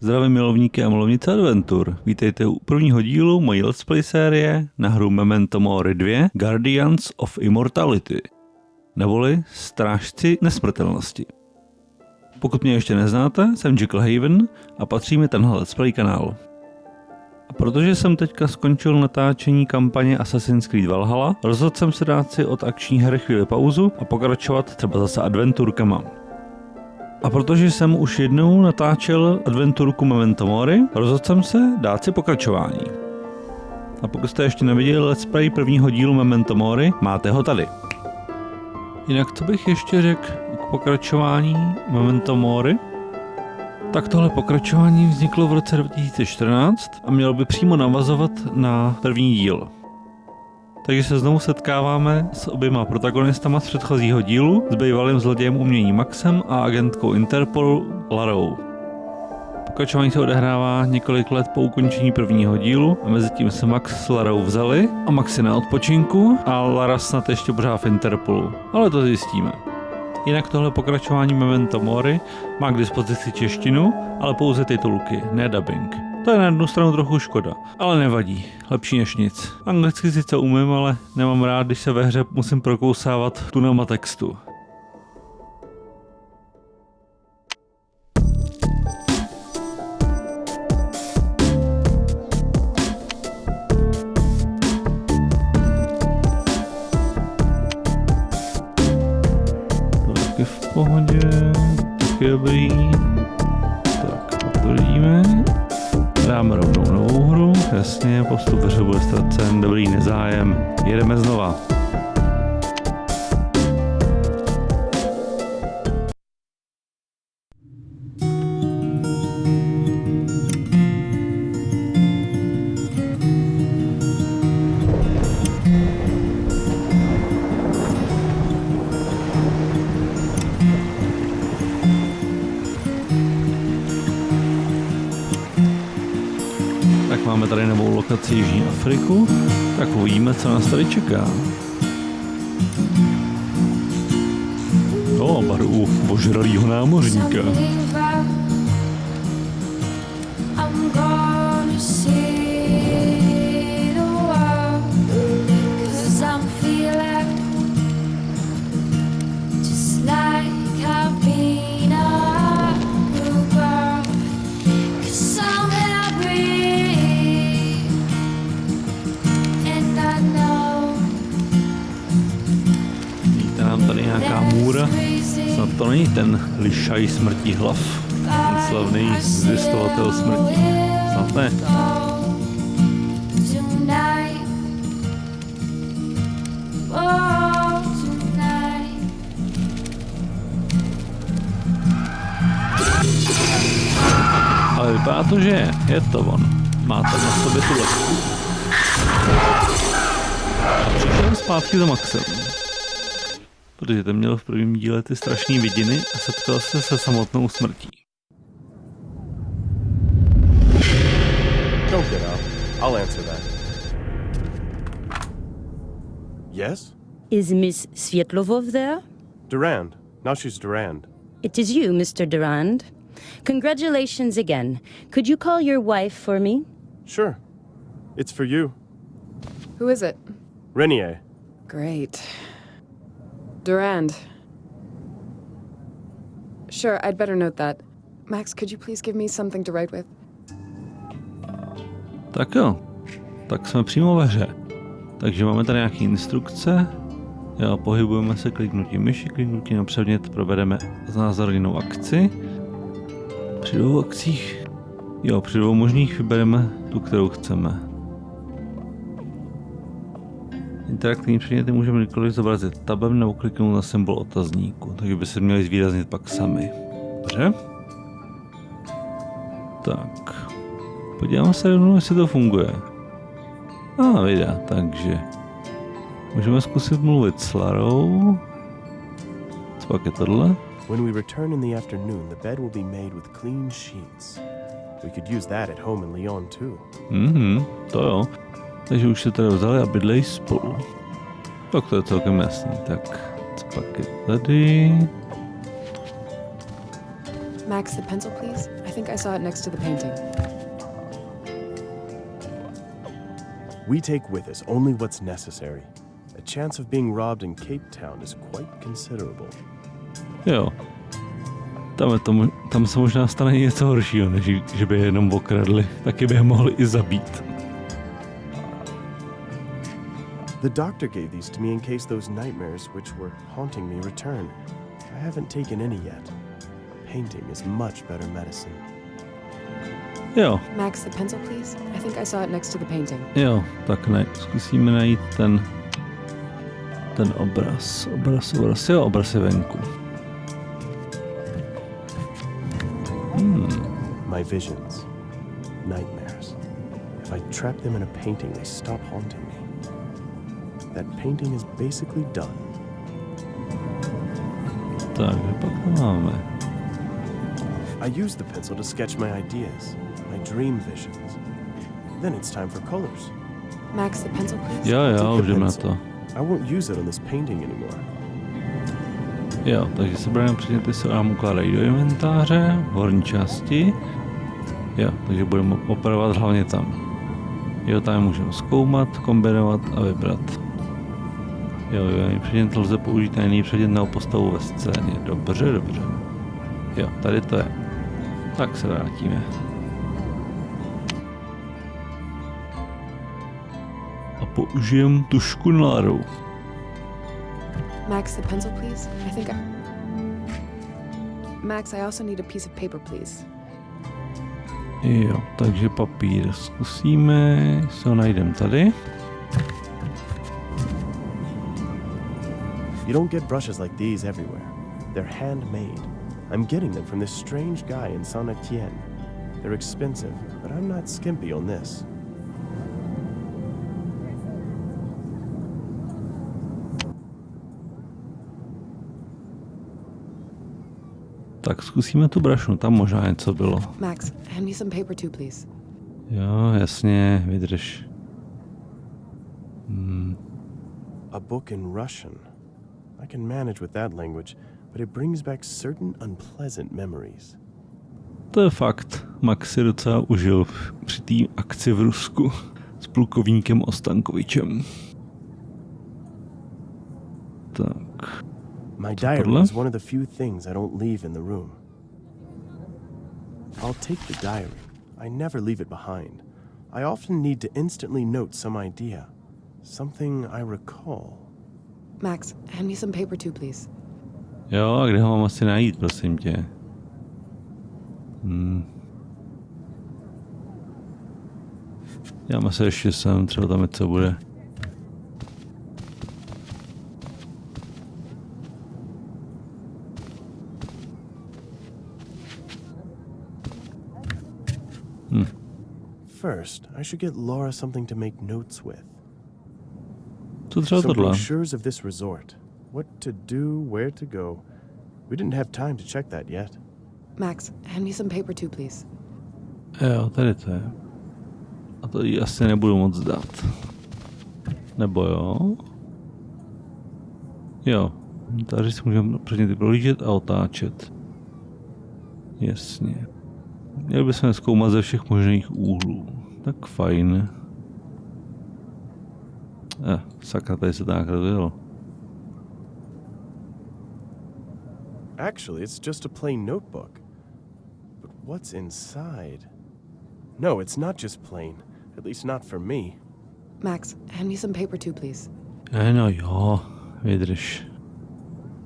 Zdravím milovníky a milovnice adventur. Vítejte u prvního dílu mojí let's play série na hru Memento Mori 2 Guardians of Immortality, neboli Strážci nesmrtelnosti. Pokud mě ještě neznáte, jsem Jekyll Haven a patří mi tenhle let's play kanál. A protože jsem teďka skončil natáčení kampaně Assassin's Creed Valhalla, rozhodl jsem se dát si od akční hry chvíli pauzu a pokračovat třeba zase adventurkama. A protože jsem už jednou natáčel adventurku Memento Mori, rozhodl jsem se dát si pokračování. A pokud jste ještě neviděli let's play prvního dílu Memento Mori, máte ho tady. Jinak co bych ještě řekl k pokračování Memento Mori? Tak tohle pokračování vzniklo v roce 2014 a mělo by přímo navazovat na první díl. Takže se znovu setkáváme s oběma protagonistama z předchozího dílu, s bývalým zlodějem umění Maxem a agentkou Interpolu Larou. Pokračování se odehrává několik let po ukončení prvního dílu a mezi tím se Max s Larou vzali a Max je na odpočinku a Lara snad ještě pořád v Interpolu, ale to zjistíme. Jinak tohle pokračování Memento Mori má k dispozici češtinu, ale pouze titulky, ne dubbing. To je na jednu stranu trochu škoda, ale nevadí, lepší než nic. Anglicky sice umím, ale nemám rád, když se ve hře musím prokousávat tunelma textu. To taky v pohodě, taky dobrý. Tak, potvrdíme. Dáme rovnou novou hru, jasně, postup ve hře bude ztracen, dobrý, nezájem, jedeme znova. Máme tady novou lokaci Jižní Afriku, tak uvidíme, co nás tady čeká. Baru ožralýho námořníka. Snad to není ten lišaj smrtí hlav, ten slavný zvěstovatel smrti. Snad ne. Ale vypadá to, že je to on. Má tam na sobě tu lesku. A přišel zpátky za Maxem. Protože ten měl v prvním díle ty strašné vidiny a setkal se samotnou smrtí. Don't get up. I'll answer that. Yes? Is Miss Svietlovov there? Durand. Now she's Durand. It is you, Mr. Durand. Congratulations again. Could you call your wife for me? Sure. It's for you. Who is it? Renier. Great. Durand. Sure, I'd better note that. Max, could you please give me something to write with? Tak jo, tak jsme přímo ve hře. Takže máme tady nějaké instrukce. Jo, pohybujeme se kliknutím myši, kliknutím na předmět provedeme znázorněnou akci. Při dvou akcích, při dvou možných vybereme tu, kterou chceme. Interaktivní předměty můžeme kdykoliv zobrazit tabem nebo kliknout na symbol otazníku, takže by se měli zvýraznit pak sami. Dobře. Tak. Podíváme se rovnou, jestli to funguje. Videa, takže můžeme zkusit mluvit s Larou. Co pak je tohle? When we return in the afternoon, the bed will be made with clean sheets. We could use that at home in Lyon too. To jo. Takže už se teda vzali a bydlejí spolu. Tak to je celkem jasný. Tak, co pak je tady? Max, the pencil, please? I think I saw it next to the painting. We take with us only what's necessary. A chance of being robbed in Cape Town is quite considerable. Jo. Tam se možná stane něco horšího, než že by je jenom okradli. Taky by je mohli i zabít. The doctor gave these to me in case those nightmares which were haunting me return. I haven't taken any yet. Painting is much better medicine. Jo. Max, the pencil, please? I think I saw it next to the painting. Jo, tak ne. Zkusíme najít ten obraz. Jo, obraz je venku. My visions, nightmares. If I trap them in a painting, they stop haunting me. That painting is basically done. Tak, pak to máme. I use the pencil to sketch my ideas, my dream visions. Then it's time for colors. Max, the pencil, please? Jo, už jdem na to. I won't use it on this painting anymore. Jo, takže sebrané předměty se nám ukládají do inventáře, v horní části. Jo, takže budeme operovat hlavně tam. Jo, tam můžeme zkoumat, kombinovat a vybrat. Jo, předmět lze použít na jiný předmětnou postavu ve scéně. Dobře. Jo, tady to je. Tak se vrátíme. A použijem tušku na Larou. Max, the pencil, please? Max, I also need a piece of paper, please. Jo, takže papír zkusíme, se ho najdeme tady. You don't get brushes like these everywhere. They're handmade. I'm getting them from this strange guy in Saint-Étienne. They're expensive, but I'm not skimpy on this. Tak zkusíme tu brašnu, tam možná něco bylo. Max, hand me some paper too, please. Jo, jasně, vydrž. A book in Russian. I can manage with that language, but it brings back certain unpleasant memories. To je fakt. Max si docela užil při té akci v Rusku s plukovníkem Ostankovičem. Tak. My diary is one of the few things I don't leave in the room. I'll take the diary. I never leave it behind. I often need to instantly note some idea, something I recall. Max, hand me some paper too, please. Jo, a kde ho mám asi najít, prosím tě? Já se ještě sem, třeba tam něco bude. First, I should get Laura something to make notes with. Co třeba Some tohle? brochures of this resort. What to do, where to go. We didn't have time to check that yet. Max, hand me some paper too, please. Jo, tady to je. A to jí asi nebudu moc dát. Nebo jo? Jo. Tady si můžeme předměty prohlížet a otáčet. Jasně. Měli bychom zkoumat ze všech možných úhlů. Tak fajn. Sakra, tady se to nějak rozjelo. Actually, it's just a plain notebook. But what's inside? No, it's not just plain. At least not for me. Max, hand me some paper too, please. No jo, vydrž.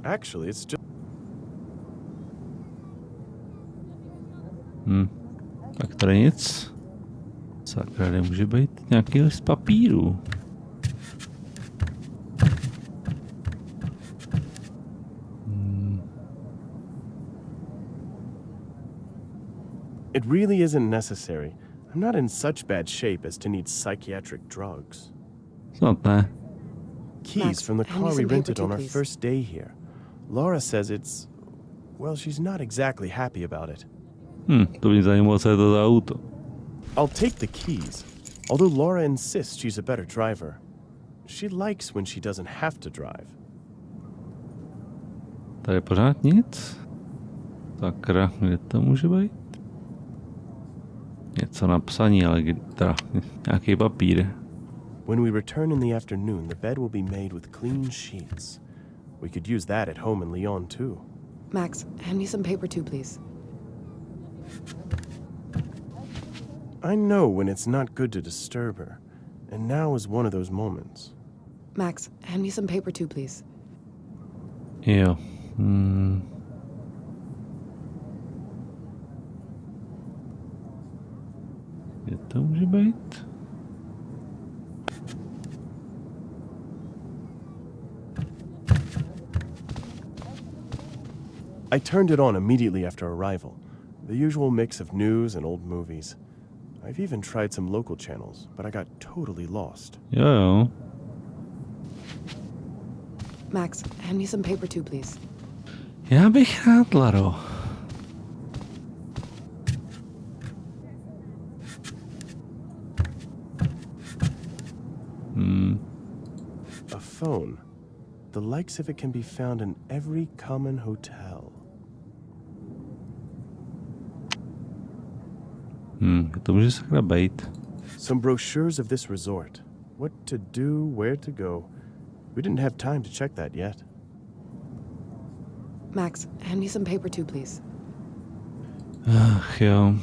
Actually, it's just... Tak tady nic. Sakra, nemůže být nějaký list papíru. It really isn't necessary. I'm not in such bad shape as to need psychiatric drugs. Snad ne. Keys Max, from the hand me car we some paper rented too, on our please. first day here. Laura says it's... Well, she's not exactly happy about it. To mě zajímalo, co je to za auto. I'll take the keys, although Laura insists she's a better driver. She likes when she doesn't have to drive. Tady pořád nic? Sakra, kde to může být? Něco napsaný, ale teda nějaký papír. When we return in the afternoon, the bed will be made with clean sheets. We could use that at home in Lyon, too. Max, hand me some paper too, please. I know when it's not good to disturb her, and now is one of those moments. Max, hand me some paper too, please. Jo. Kde to může být? I turned it on immediately after arrival. The usual mix of news and old movies. I've even tried some local channels, but I got totally lost. Jo. Max, hand me some paper too, please. Já bych rád, Laro. A phone. The likes of it can be found in every common hotel. To může sakra být. Some brochures of this resort. What to do, where to go. We didn't have time to check that yet. Max, hand me some paper too, please. Ach jo.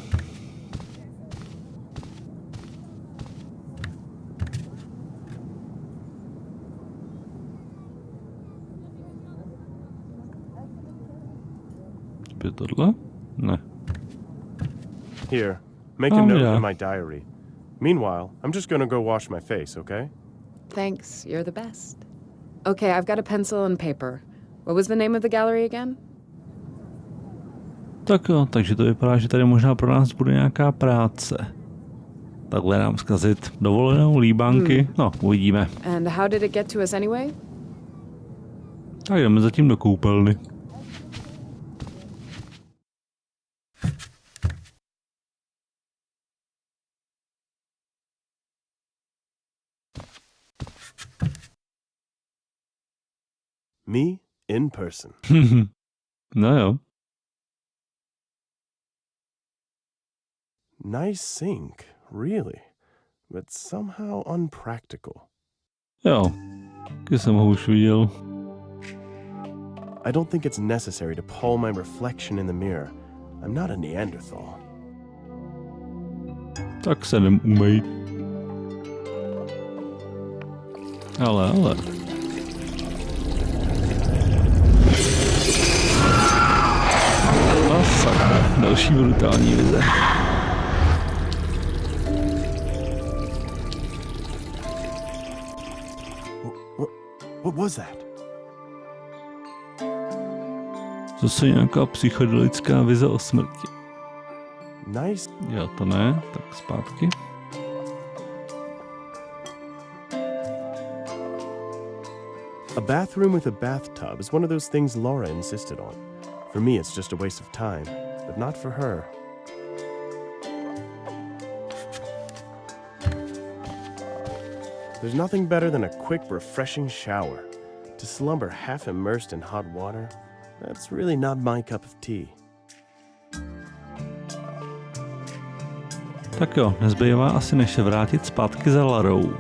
Je tohle? Ne. Here, make a note yeah. in my diary. Meanwhile, I'm just gonna go wash my face, okay? Thanks, you're the best. Okay, I've got a pencil and paper. What was the name of the gallery again? Tak jo, takže to vypadá, že tady možná pro nás bude nějaká práce. Takhle nám zkazit dovolenou, líbánky, no, uvidíme. And how did it get to us anyway? Tak jdeme zatím do koupelny. Me in person. No jo. Nice sink, really, but somehow unpractical. Jo, taky jsem ho už viděl. I don't think it's necessary to pull my reflection in the mirror. I'm not a Neanderthal. Tak se neumej. Ale. No sakra, další brutální vize. What was that? Zase nějaká psychedelická vize o smrti. Nice. Jo, to ne, tak zpátky. A bathroom with a bathtub is one of those things Laura insisted on. For me, it's just a waste of time, but not for her. There's nothing better than a quick, refreshing shower. To slumber half immersed in hot water, that's really not my cup of tea. Tak jo, nezbývá asi než se vrátit zpátky za Larou.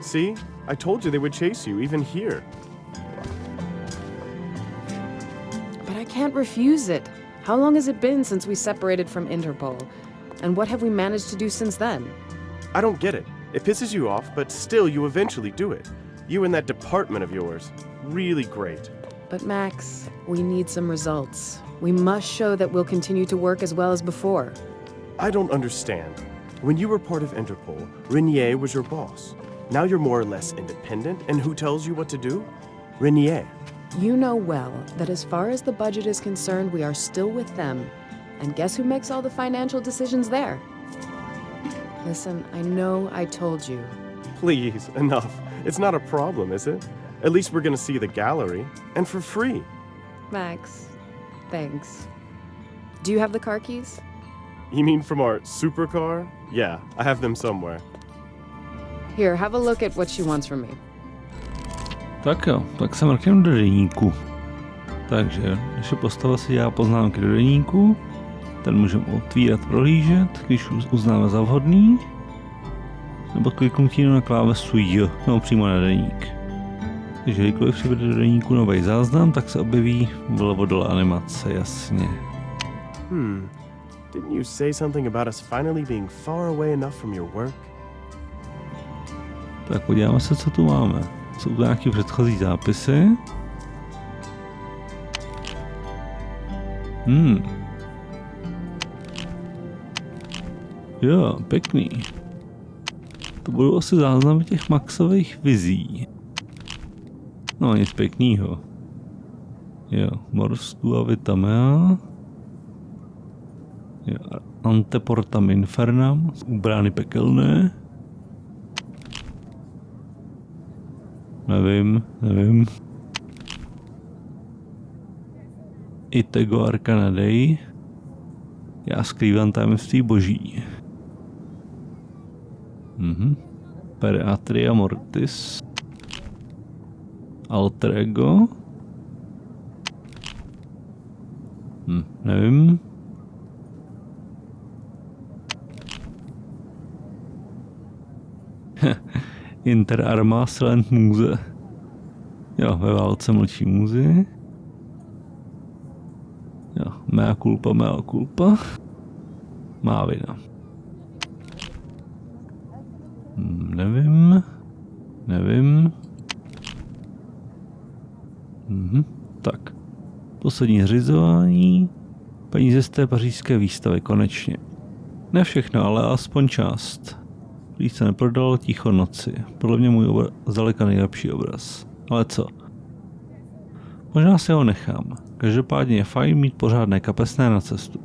See? I told you they would chase you, even here. But I can't refuse it. How long has it been since we separated from Interpol? And what have we managed to do since then? I don't get it. It pisses you off, but still you eventually do it. You and that department of yours. Really great. But Max, we need some results. We must show that we'll continue to work as well as before. I don't understand. When you were part of Interpol, Renier was your boss. Now you're more or less independent, and who tells you what to do? Renier. You know well that as far as the budget is concerned, we are still with them. And guess who makes all the financial decisions there? Listen, I know I told you. Please, enough. It's not a problem, is it? At least we're gonna see the gallery, and for free. Max, thanks. Do you have the car keys? You mean from our supercar? Yeah, I have them somewhere. Here, have a look at what she wants from me. Tak jo, tak se mrknem do deníku. Takže naše postava si dělá poznámky do deníku, ten můžeme otvírat, prohlížet, když uznáme za vhodný, nebo kliknutí na klávesu J, nebo přímo na deník. Když kdykoliv přivede do deníku nový záznam, tak se objeví vlevo dole animace, jasně. Didn't you say something about us finally being far away enough from your work? Tak podíváme se, co tu máme. Jsou tu nějaké předchozí zápisy. Jo, pěkný. To budou asi záznamy těch Maxových vizí. No, nic pěknýho. Jo, morsku a vitamea. Jo, anteportam infernam, u brány pekelné. Nevím. Itego arcana dei. Já skrývám tajemství boží. Per atria mortis. Alter ego. Nevím. Inter arma silent muse. Jo, ve válce mlčí muzy. Jo, mea culpa. Má vina. Nevím. Tak. Poslední zřizování. Peníze z té pařížské výstavy, konečně. Ne všechno, ale aspoň část. Když se neprodal, Ticho noci. Podle mě můj zdaleka nejlepší obraz. Ale co? Možná si ho nechám. Každopádně je fajn mít pořádné kapesné na cestu.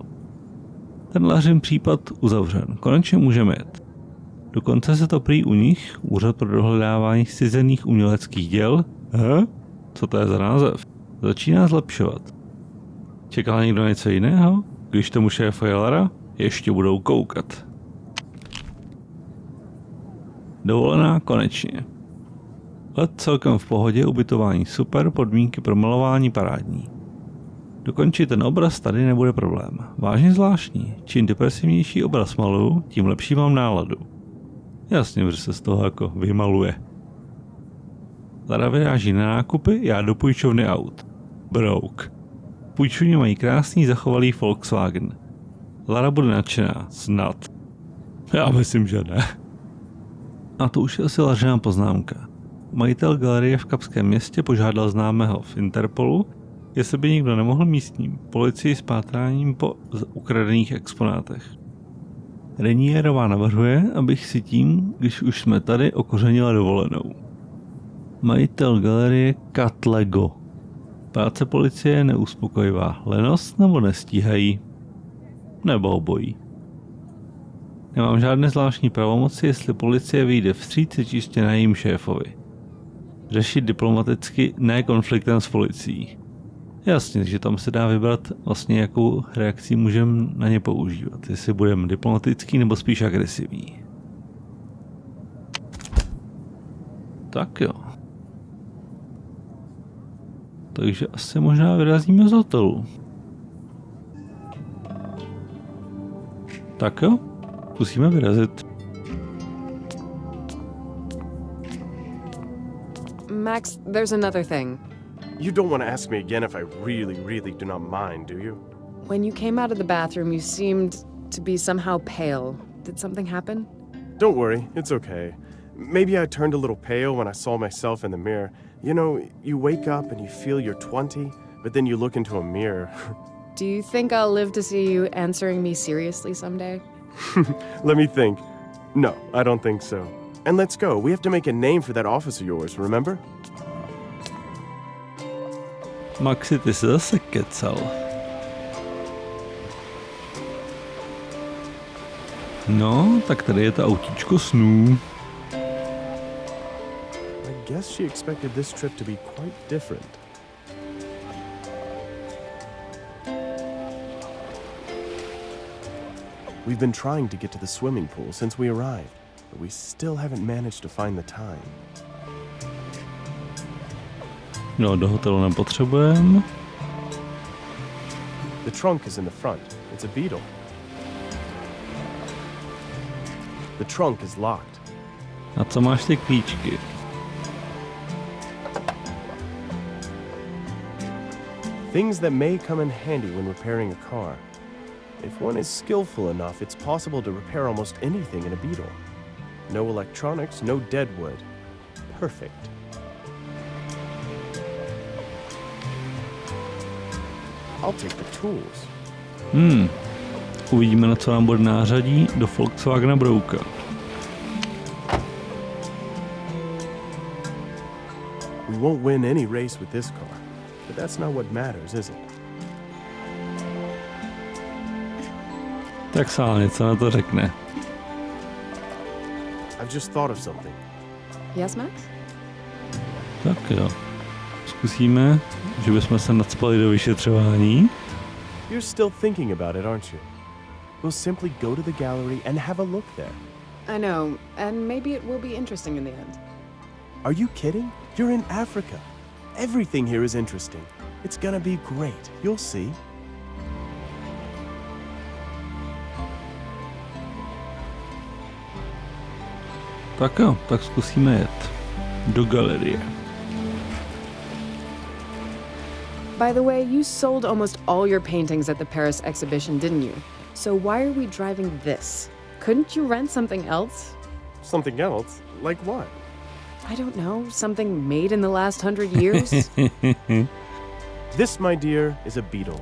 Ten Lařin případ uzavřen. Konečně můžeme jet. Dokonce se to prý u nich, úřad pro dohledávání zcizených uměleckých děl, co to je za název, začíná zlepšovat. Čekal někdo něco jiného? Když tomu šéfa Lara, ještě budou koukat. Dovolená konečně. Let celkem v pohodě, ubytování super, podmínky pro malování parádní. Dokončit ten obraz tady nebude problém. Vážně zvláštní. Čím depresivnější obraz maluju, tím lepší mám náladu. Jasně, že se z toho jako vymaluje. Lara vyráží na nákupy, já do půjčovny aut. Brouk. V půjčovně mají krásný zachovalý Volkswagen. Lara bude nadšená, snad. Já myslím, že ne. A to už je asi lažená poznámka. Majitel galerie v Kapském městě požádal známého v Interpolu, jestli by někdo nemohl místním policii s pátráním po ukradených exponátech. Renierová navrhuje, abych si tím, když už jsme tady, okořenila dovolenou. Majitel galerie Katlego. Práce policie je neuspokojivá. Lenost nebo nestíhají? Nebo obojí. Nemám žádné zvláštní pravomoci, jestli policie vyjde vstříc čistě na jejím šéfovi. Řešit diplomaticky, ne konfliktem s policií. Jasně, že tam se dá vybrat vlastně, jakou reakci můžeme na ně používat. Jestli budeme diplomatický nebo spíš agresivní. Tak jo. Takže asi možná vyrazíme z hotelu. Tak jo, musíme vyrazit. Max, there's another thing. You don't want to ask me again if I really do not mind, do you? When you came out of the bathroom, you seemed to be somehow pale. Did something happen? Don't worry, it's okay. Maybe I turned a little pale when I saw myself in the mirror. You know, you wake up and you feel you're 20, but then you look into a mirror. Do you think I'll live to see you answering me seriously someday? Let me think. No, I don't think so. And let's go. We have to make a name for that office of yours, remember? Maxi, ty se zase kecal. No, tak tady je to autíčko snů. I guess she expected this trip to be quite different. We've been trying to get to the swimming pool since we arrived, but we still haven't managed to find the time. No, do hotelu nepotřebujeme. The trunk is in the front. It's a beetle. The trunk is locked. A co máš ty klíčky? Things that may come in handy when repairing a car. If one is skillful enough, it's possible to repair almost anything in a beetle. No electronics, no dead wood. Perfect. I'll take the tools. Uvidíme, na co nám bude nářadí do Volkswagena Brouka. We won't win any race with this car, but that's not what matters, is it? Tak sálně, co na to řekne? I've just thought of something. Yes, Max? Tak jo. Zkusíme, že bychom se nacpali do vyšetřování. You're still thinking about it, aren't you? We'll simply go to the gallery and have a look there. I know, and maybe it will be interesting in the end. Are you kidding? You're in Africa. Everything here is interesting. It's gonna be great. You'll see. Tak jo, tak zkusíme jet do galerie. By the way, you sold almost all your paintings at the Paris exhibition, didn't you? So why are we driving this? Couldn't you rent something else? Something else? Like what? I don't know, something made in the last 100 years? This, my dear, is a beetle.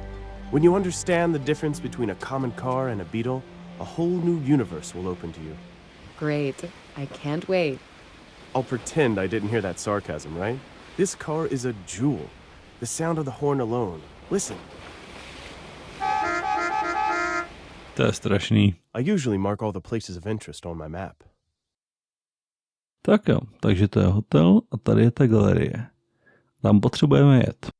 When you understand the difference between a common car and a beetle, a whole new universe will open to you. Great. I can't wait. I'll pretend I didn't hear that sarcasm, right? This car is a jewel. The sound of the horn alone. Listen. To je strašný. I usually mark all the places of interest on my map. Tak jo, takže to je hotel a tady je ta galerie. Tam potřebujeme jet.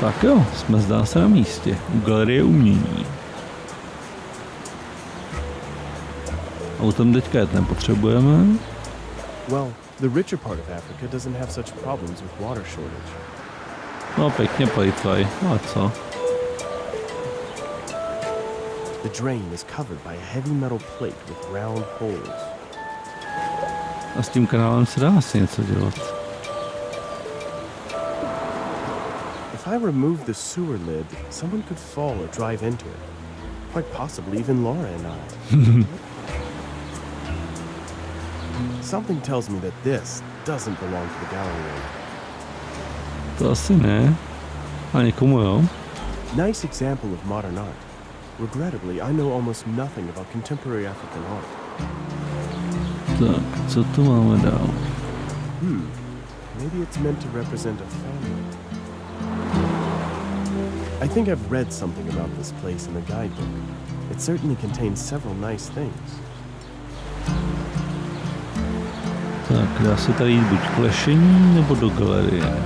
Tak jo, jsme zdá se na místě, u galerie umění. Autem teďka jet nepotřebujeme. Well, the richer part of Africa doesn't have such problems with water shortage. No pěkně plejtvaj, a co? The drain is covered by a heavy metal plate with round holes. A s tím kanálem se dá asi něco dělat. If I remove the sewer lid, someone could fall or drive into it. Quite possibly even Laura and I. Something tells me that this doesn't belong to the gallery. To asi ne. A někomu jo. Nice example of modern art. Regrettably, I know almost nothing about contemporary African art. Tak, co tu máme dál? Maybe it's meant to represent a family. I think I've read something about this place in the guidebook. It certainly contains several nice things. Tak, dá se tady jít buď k lešení, nebo do galerie.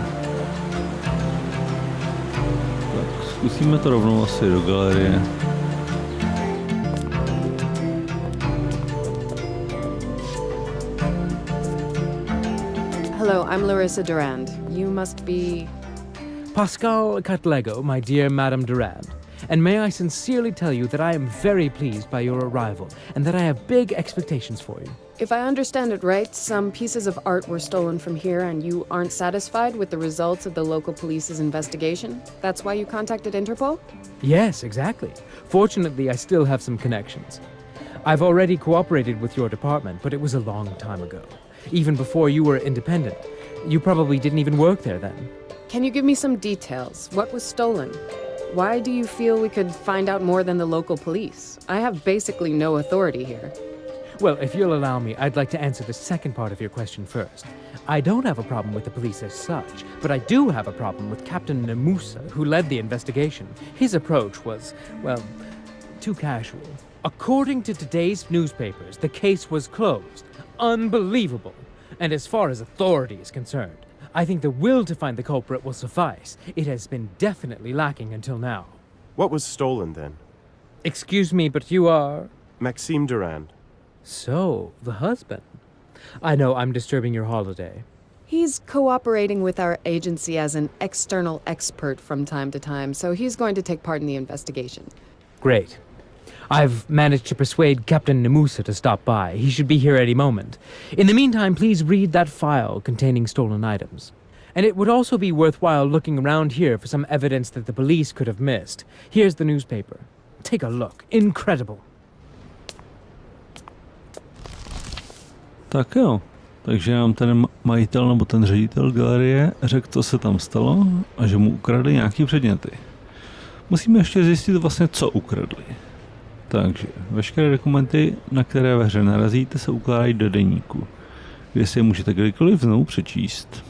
Tak, zkusíme to rovnou asi do galerie. Hello, I'm Larissa Durand. You must be... Pascal Catlego, my dear Madame Durand. And may I sincerely tell you that I am very pleased by your arrival and that I have big expectations for you. If I understand it right, some pieces of art were stolen from here and you aren't satisfied with the results of the local police's investigation? That's why you contacted Interpol? Yes, exactly. Fortunately, I still have some connections. I've already cooperated with your department, but it was a long time ago. Even before you were independent. You probably didn't even work there then. Can you give me some details? What was stolen? Why do you feel we could find out more than the local police? I have basically no authority here. Well, if you'll allow me, I'd like to answer the second part of your question first. I don't have a problem with the police as such, but I do have a problem with Captain Namusa, who led the investigation. His approach was, well, too casual. According to today's newspapers, the case was closed. Unbelievable. And as far as authority is concerned, I think the will to find the culprit will suffice. It has been definitely lacking until now. What was stolen then? Excuse me, but you are... Maxime Durand. So, the husband. I know I'm disturbing your holiday. He's cooperating with our agency as an external expert from time to time, so he's going to take part in the investigation. Great. I've managed to persuade Captain Namusa to stop by. He should be here any moment. In the meantime, please read that file containing stolen items. And it would also be worthwhile looking around here for some evidence that the police could have missed. Here's the newspaper. Take a look. Incredible. Tak jo. Takže nám ten majitel nebo ten ředitel galerie řekl, co se tam stalo a že mu ukradli nějaký předměty. Musíme ještě zjistit vlastně, co ukradli. Takže veškeré dokumenty, na které ve hře narazíte, se ukládají do deníku, kde si je můžete kdykoliv znovu přečíst.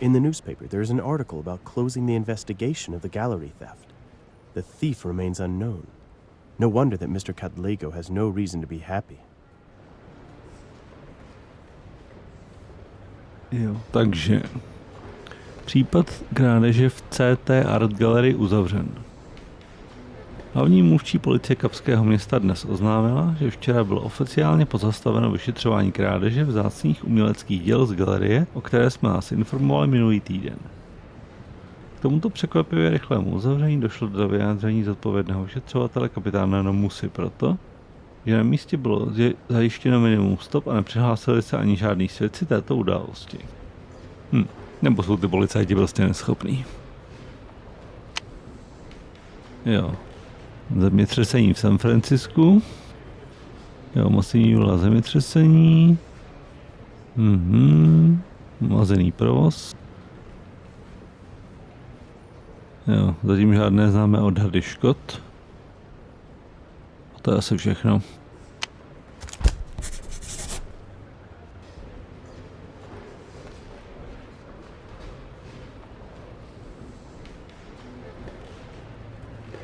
In the newspaper, there is an article about closing the investigation of the gallery theft. The thief remains unknown. No wonder that Mr. Cadlego has no reason to be happy. Jo, takže případ krádeže v CT Art Gallery uzavřen. Hlavní mluvčí policie Kapského města dnes oznámila, že včera bylo oficiálně pozastaveno vyšetřování krádeže vzácných uměleckých děl z galerie, o které jsme nás informovali minulý týden. K tomuto překvapivě rychlému uzavření došlo do vyjádření zodpovědného vyšetřovatele kapitána Namusy proto, že na místě bylo zajištěno minimum stop a nepřihlásili se ani žádný svědci této události. Nebo jsou ty policajti prostě neschopní. Jo. Zemětřesení v San Francisku. Jo, masivní vlna zemětřesení. Mazený provoz. Jo, zatím žádné známé odhady škod. A to je asi všechno.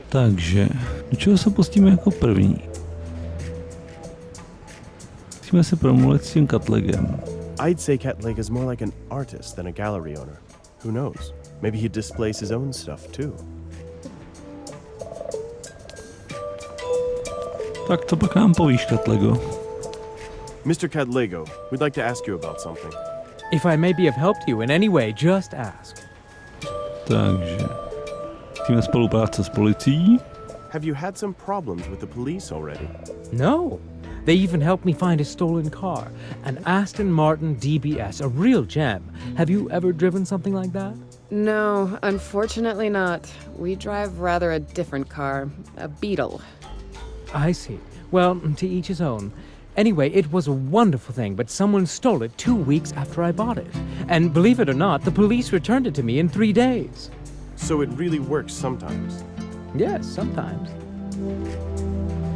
Takže, do čeho se pustíme jako první? Musíme se promluvit s tím Cadlegem. I'd say Cadleg is more like an artist than a gallery owner. Who knows? Maybe he displays his own stuff too. Tak to pak nám povíš, Cadlego. Mr. Cadlego, we'd like to ask you about something. If I may be of help to you in any way, just ask. Takže, musíme spolupráce s policií. Have you had some problems with the police already? No. They even helped me find a stolen car. An Aston Martin DBS, a real gem. Have you ever driven something like that? No, unfortunately not. We drive rather a different car, a Beetle. I see. Well, to each his own. Anyway, it was a wonderful thing, but someone stole it 2 weeks after I bought it. And believe it or not, the police returned it to me in 3 days. So it really works sometimes. Yes, sometimes.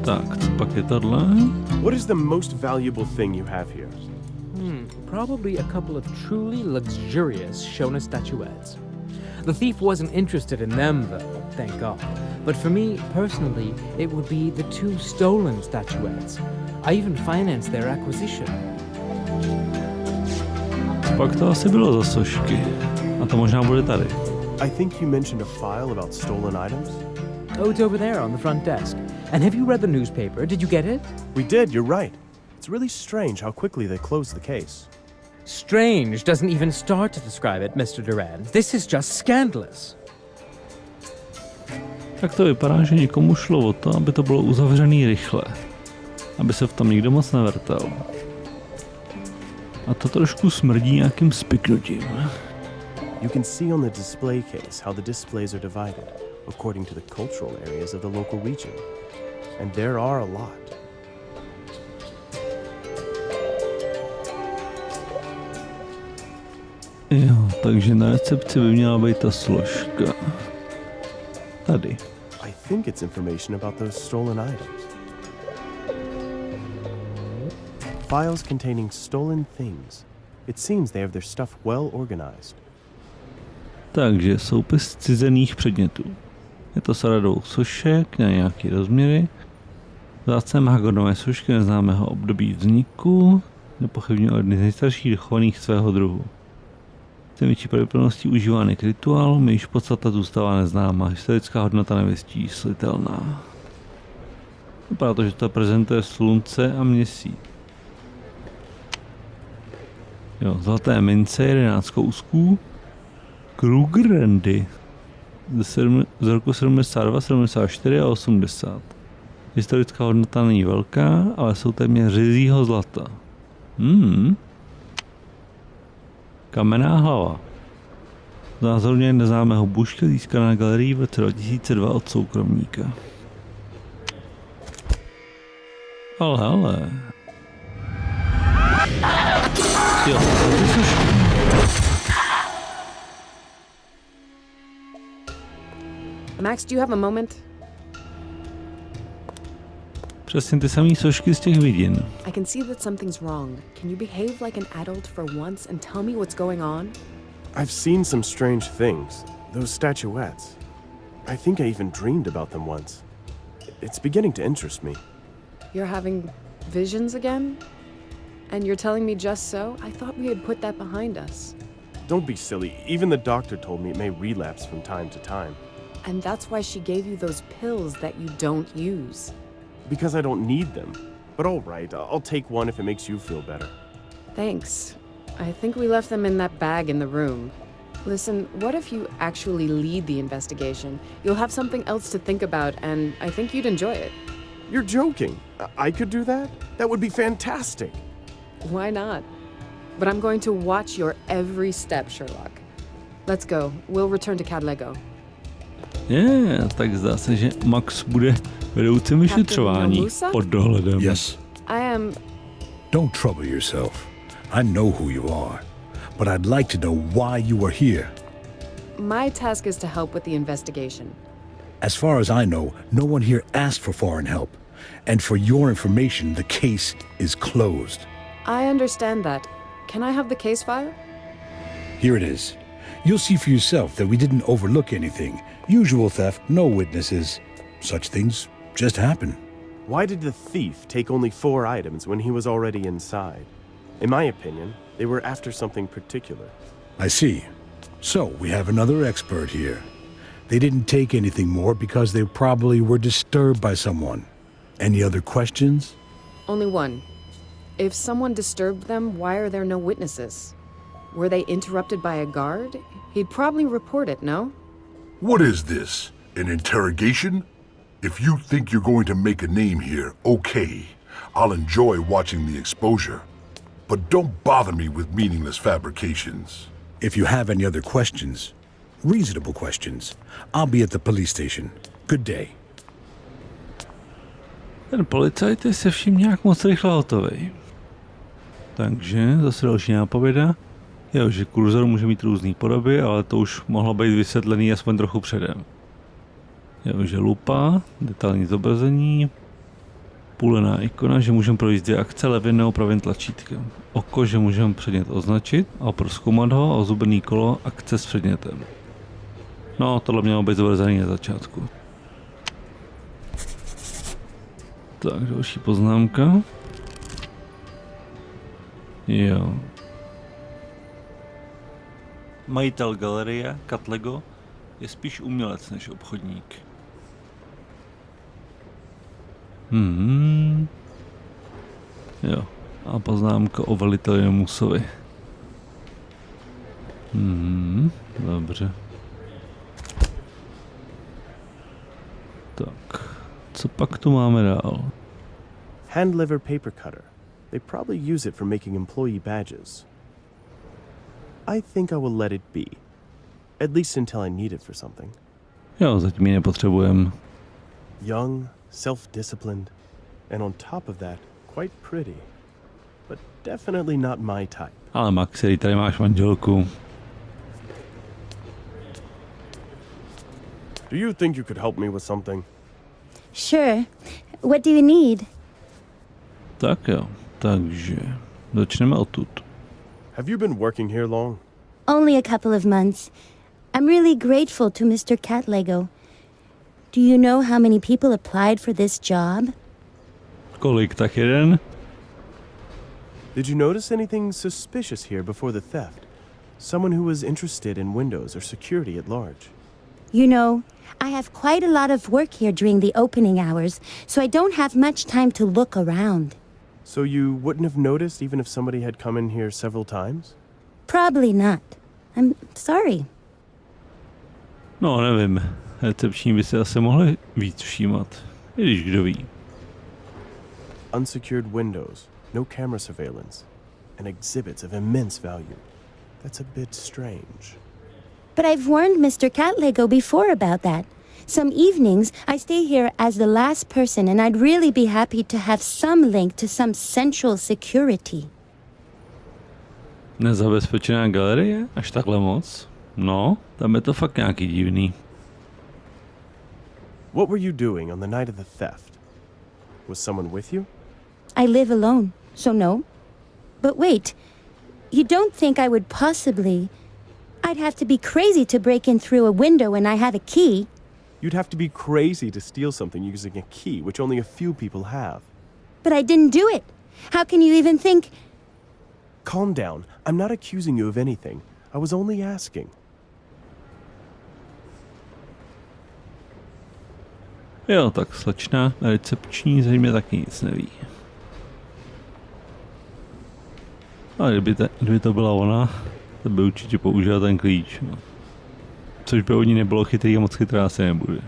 Tak, co pak je tohle? What is the most valuable thing you have here? Probably a couple of truly luxurious Shona statuettes. The thief wasn't interested in them, though, thank God. But for me, personally, it would be the 2 stolen statuettes. I even financed their acquisition. Pak to asi bylo za sošky. A to možná bude tady. I think you mentioned a file about stolen items? Oh, it's over there on the front desk. And have you read the newspaper? Did you get it? We did, you're right. It's really strange how quickly they closed the case. Strange doesn't even start to describe it, Mr. Durand. This is just scandalous. Tak to vypadá, že někomu šlo o to, aby to bylo uzavřený rychle. Aby se v tom nikdo moc nevrtal. A to trošku smrdí nějakým spiknutím. You can see on the display case how the displays are divided according to the cultural areas of the local region. And there are a lot. Jo, takže na recepci by měla být ta složka. Tady. I think it's information about those stolen items. Files containing stolen things. It seems they have their stuff well organized. Takže soupis cizených předmětů. Je to s radou sošek na nějaký rozměry. Vzácné mahagonové sošky neznámého období vzniku. Nepochybně od nejstarších dochovaných svého druhu. S největší pravděpodobností užívaný k rituálům, jejíž podstata zůstává neznámá, historická hodnota nevyčíslitelná. Vypadá to, že to prezentuje slunce a měsíc. Jo, zlaté mince, 11 kousků. Krugerandy. Z roku 72, 74 a 80. Historická hodnota není velká, ale jsou téměř řezího zlata. Kamenná hlava. Znázorně neznámého buška získaná galerii v roce 2002 od soukromníka. Ale. Jo, Max, do you have a moment? přesně ty samé sošky z těch vidin. I can see that something's wrong. Can you behave like an adult for once and tell me what's going on? I've seen some strange things. Those statuettes. I think I even dreamed about them once. It's beginning to interest me. You're having visions again? And you're telling me just so? I thought we had put that behind us. Don't be silly. Even the doctor told me it may relapse from time to time. And that's why she gave you those pills that you don't use. Because I don't need them. But all right, I'll take one if it makes you feel better. Thanks. I think we left them in that bag in the room. Listen, what if you actually lead the investigation? You'll have something else to think about, and I think you'd enjoy it. You're joking. I could do that? That would be fantastic. Why not? But I'm going to watch your every step, Sherlock. Let's go. We'll return to Cadlego. Tak zdá se, že Max bude vedoucím vyšetřování pod dohledem. Yes. I am... Don't trouble yourself. I know who you are, but I'd like to know why you are here. My task is to help with the investigation. As far as I know, no one here asked for foreign help. And for your information, the case is closed. I understand that. Can I have the case file? Here it is. You'll see for yourself that we didn't overlook anything. Usual theft, no witnesses. Such things just happen. Why did the thief take only 4 items when he was already inside? In my opinion, they were after something particular. I see. So, we have another expert here. They didn't take anything more because they probably were disturbed by someone. Any other questions? Only one. If someone disturbed them, why are there no witnesses? Were they interrupted by a guard? He'd probably report it, no? What is this? An interrogation? If you think you're going to make a name here, okay. I'll enjoy watching the exposure. But don't bother me with meaningless fabrications. If you have any other questions, reasonable questions, I'll be at the police station. Good day. Ten policajt je se vším nějak moc rychle hotový. Takže zase další nápověda. Jo, že kurzor může mít různé podoby, ale to už mohlo být vysvětlený aspoň trochu předem. Jo, že lupa, detailní zobrazení, půlená ikona, že můžeme provést 2 akce levým nebo pravým tlačítkem. Oko, že můžeme předmět označit a prozkoumat ho, a ozubený kolo, akce s předmětem. No, tohle mělo být zobrazený na začátku. Tak, další poznámka. Jo. Majitel galerie, Cadlego, je spíš umělec než obchodník. Jo. A poznámka o veliteli Musovi. Dobře. Tak, co pak tu máme dál? Hand lever paper cutter. They probably use it for making employee badges. I think I will let it be. At least until I need it for something. Jo, zatím ji nepotřebujeme. Young, self-disciplined, and on top of that, quite pretty. But definitely not my type. Ale Maxi, tady máš manželku. Do you think you could help me with something? Sure. What do you need? Tak jo, takže začneme odtud. Have you been working here long? Only a couple of months. I'm really grateful to Mr. Cadlego. Do you know how many people applied for this job? Kolik, tak jeden? Did you notice anything suspicious here before the theft? Someone who was interested in windows or security at large? You know, I have quite a lot of work here during the opening hours, so I don't have much time to look around. So you wouldn't have noticed even if somebody had come in here several times? Probably not. I'm sorry. No, nevím. Recepční by se asi mohli víc všímat. I když kdo ví. Unsecured windows, no camera surveillance, and exhibits of immense value. That's a bit strange. But I've warned Mr. Catlego before about that. Some evenings, I stay here as the last person, and I'd really be happy to have some link to some central security. Nezabezpečená galerie? Až takhle moc? No, tam je to fakt nějaký divný. What were you doing on the night of the theft? Was someone with you? I live alone, so no. But wait, you don't think I would possibly... I'd have to be crazy to break in through a window when I have a key. You'd have to be crazy to steal something using a key, which only a few people have. But I didn't do it. How can you even think... Calm down. I'm not accusing you of anything. I was only asking. Jo, tak slečna recepční zřejmě taky nic neví. A kdyby to byla ona, to by určitě použila ten klíč. No. Což by od ní nebylo chytrý a moc chytrá se nebude.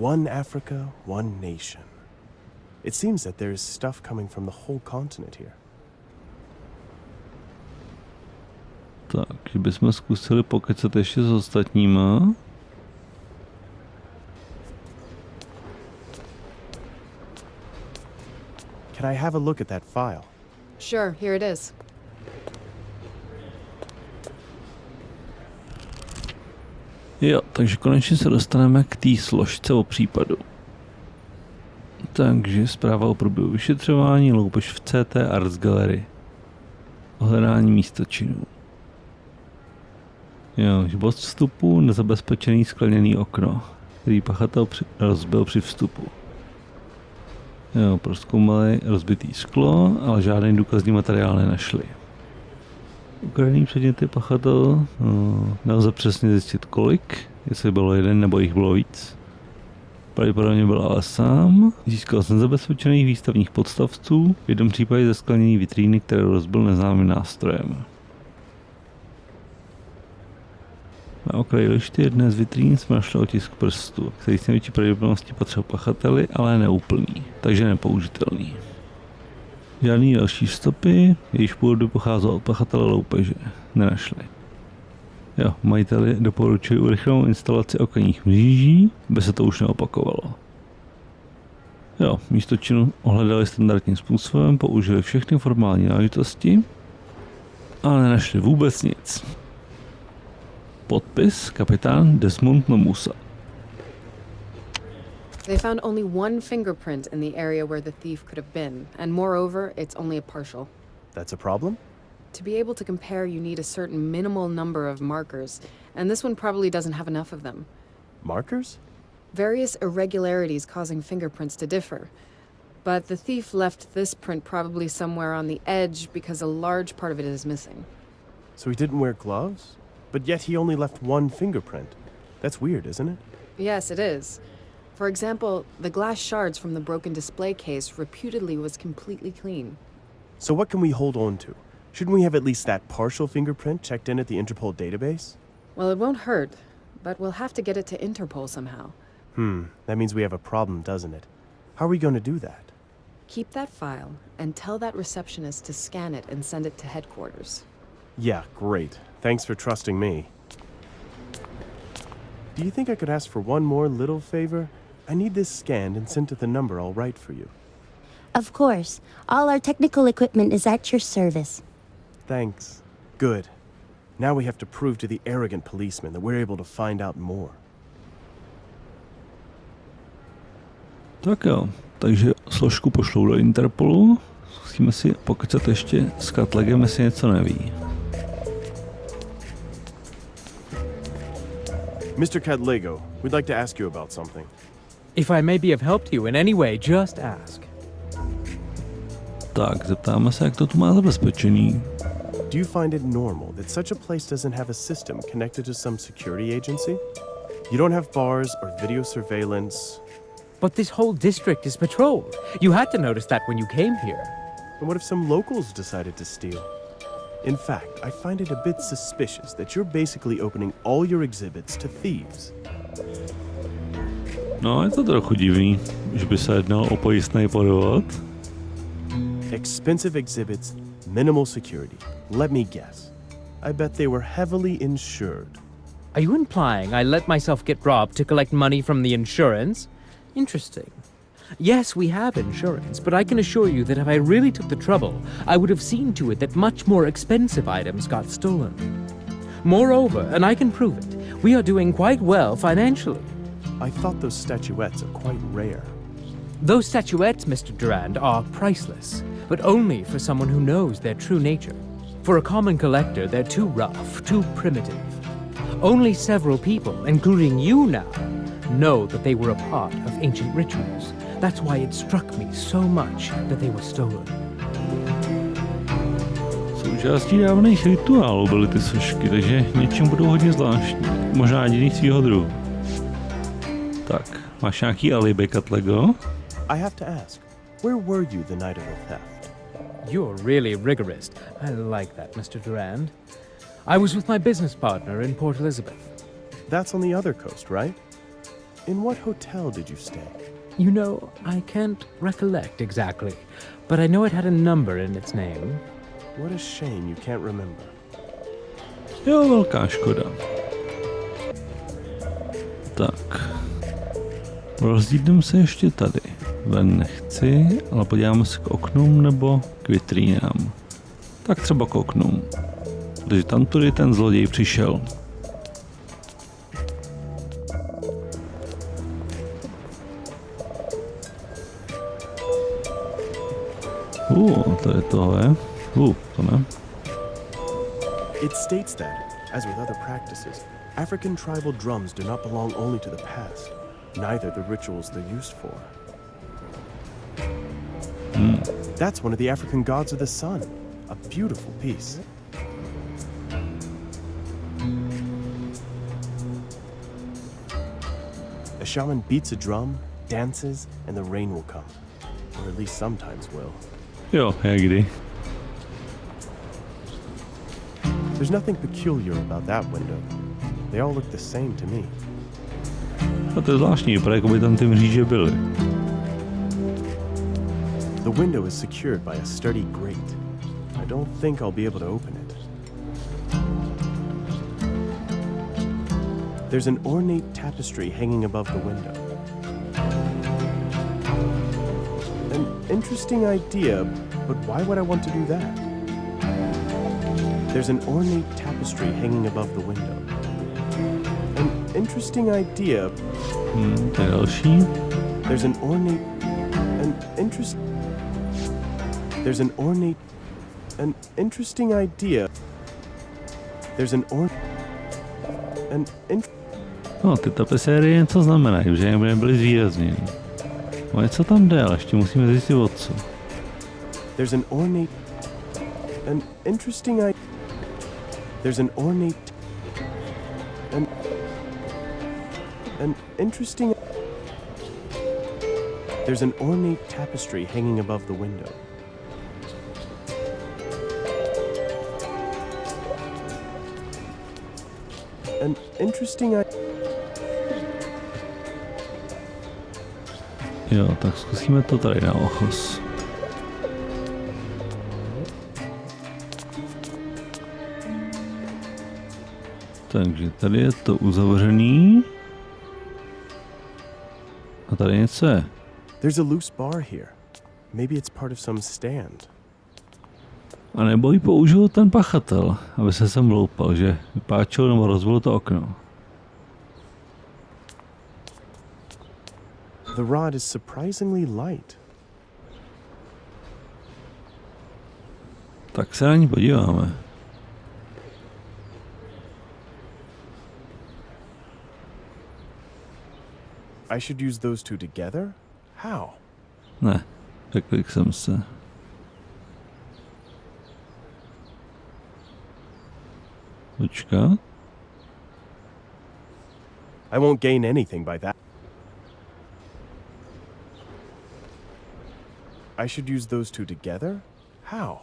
One Africa, one nation. It seems that there is stuff coming from the whole continent here. Tak, že bychom zkusili pokecat ještě s ostatníma. Can I have a look at that file? Sure, here it is. Jo, takže konečně se dostaneme k té složce o případu. Takže zpráva o průběhu vyšetřování, loupež v CT Arts Gallery. Ohledání místa činu. Jo, bod vstupu, nezabezpečený skleněný okno, který pachatel rozbil při vstupu. Jo, prozkoumali rozbitý sklo, ale žádný důkazní materiál nenašli. Ukradený předměty pachatel, nelze přesně zjistit kolik, jestli bylo jeden nebo jich bylo víc. Pravděpodobně byl ale sám, získal z nezabezpečených výstavních podstavců, v jednom případě ze sklenění vitríny, které rozbil neznámým nástrojem. Na okraji lišty jedné z vitrín jsme našli otisk prstu, který s největší pravděpodobností patřil pachateli, ale neúplný, takže nepoužitelný. Žádný další stopy, jejíž původu pocházel od pachatele loupeže, nenašli. Jo, majiteli doporučují urychlenou instalaci okenních mříží, aby se to už neopakovalo. Jo, místo činu ohledali standardním způsobem, použili všechny formální náležitosti, ale nenašli vůbec nic. Podpis kapitán Desmond Nomusa. They found only one fingerprint in the area where the thief could have been, and moreover, it's only a partial. That's a problem? To be able to compare, you need a certain minimal number of markers, and this one probably doesn't have enough of them. Markers? Various irregularities causing fingerprints to differ. But the thief left this print probably somewhere on the edge because a large part of it is missing. So he didn't wear gloves? But yet he only left one fingerprint. That's weird, isn't it? Yes, it is. For example, the glass shards from the broken display case reputedly was completely clean. So what can we hold on to? Shouldn't we have at least that partial fingerprint checked in at the Interpol database? Well, it won't hurt, but we'll have to get it to Interpol somehow. That means we have a problem, doesn't it? How are we going to do that? Keep that file and tell that receptionist to scan it and send it to headquarters. Yeah, great. Thanks for trusting me. Do you think I could ask for one more little favor? I need this scanned and sent to the number I'll write for you. Of course. All our technical equipment is at your service. Thanks. Good. Now we have to prove to the arrogant policeman that we're able to find out more. Tak jo, takže složku pošlou do Interpolu. Zkusíme si pokecat ještě s Catlegem, jestli něco neví. Mr. Catlego, we'd like to ask you about something. If I may be of help to you in any way, just ask. Tak, zeptáme se, jak to tu má zabezpečený. Do you find it normal that such a place doesn't have a system connected to some security agency? You don't have bars or video surveillance. But this whole district is patrolled. You had to notice that when you came here. And what if some locals decided to steal? In fact, I find it a bit suspicious that you're basically opening all your exhibits to thieves. No, je to trochu divný, že by se jednalo o pojistný podvod. Expensive exhibits, minimal security. Let me guess. I bet they were heavily insured. Are you implying I let myself get robbed to collect money from the insurance? Interesting. Yes, we have insurance, but I can assure you that if I really took the trouble, I would have seen to it that much more expensive items got stolen. Moreover, and I can prove it, we are doing quite well financially. I thought those statuettes are quite rare. Those statuettes, Mr. Durand, are priceless, but only for someone who knows their true nature. For a common collector, they're too rough, too primitive. Only several people, including you now, know that they were a part of ancient rituals. That's why it struck me so much that they were stolen. Součástí dávných rituálů byly ty sošky, takže něčím budou hodně zvláštní. Možná jediný svýho druhu. Tak, máš nějaký alibi, Catlego? I have to ask, where were you the night of the theft? You're really rigorous. I like that, Mr. Durand. I was with my business partner in Port Elizabeth. That's on the other coast, right? In what hotel did you stay? You know, I can't recollect exactly, but I know it had a number in its name. What a shame you can't remember. Jo, velká škoda. Tak. Rozhlídneme se ještě tady. Ven nechci, ale podíváme se k oknům nebo k vitrínám. Tak třeba k oknům. Protože tam tudy ten zloděj přišel. To je tohle. To ne. It states that, as with other practices, African tribal drums do not belong only to the past, neither the rituals they're used for. That's one of the African gods of the sun. A beautiful piece. A shaman beats a drum, dances, and the rain will come. Or at least sometimes will. Jo, jak kdy. There's nothing peculiar about that window. They all look the same to me. A to je zvláštní, vypadá, jako by tam ty mříže byly. The window is secured by a sturdy grate. I don't think I'll be able to open it. There's an ornate tapestry hanging above the window. An interesting idea, but why would I want to do that? There's an ornate tapestry hanging above the window. An interesting idea. To je další. There's an ornate... There's an ornate... An interesting idea. There's an No, ty tapisérie něco znamenají, že nebyly zvýrazněny. No něco tam jde, ale ještě musíme zjistit o co. There's an ornate... An interesting idea. There's an ornate... An interesting... There's an ornate tapestry hanging above the window. An interesting idea. Jo, tak zkusíme to tady na ochos. Takže tady je to uzavřený. A tady něco je. There's a loose bar here. Maybe it's part of some stand. A nebo ji použil ten pachatel, aby se sem vloupal, že vypáčil nebo rozbil to okno. The rod is surprisingly light. Tak se na ní podíváme. I should use those two together? How? Ne, řekl jsem se. Počkat. I won't gain anything by that. I should use those two together? How?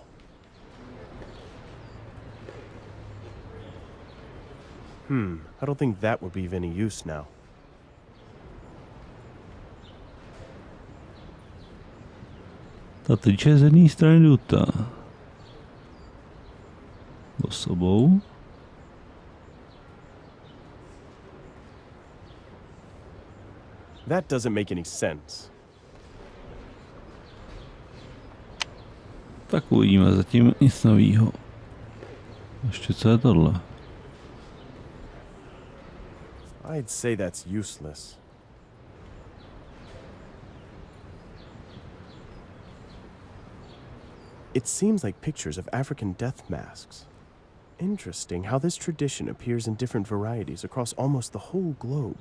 I don't think that would be of any use now. Ta tyč je z jedné strany dutá. Osobou. That doesn't make any sense. Tak uvidíme, zatím nic novýho. Ještě co je tohle? I'd say that's useless. It seems like pictures of African death masks. Interesting how this tradition appears in different varieties across almost the whole globe.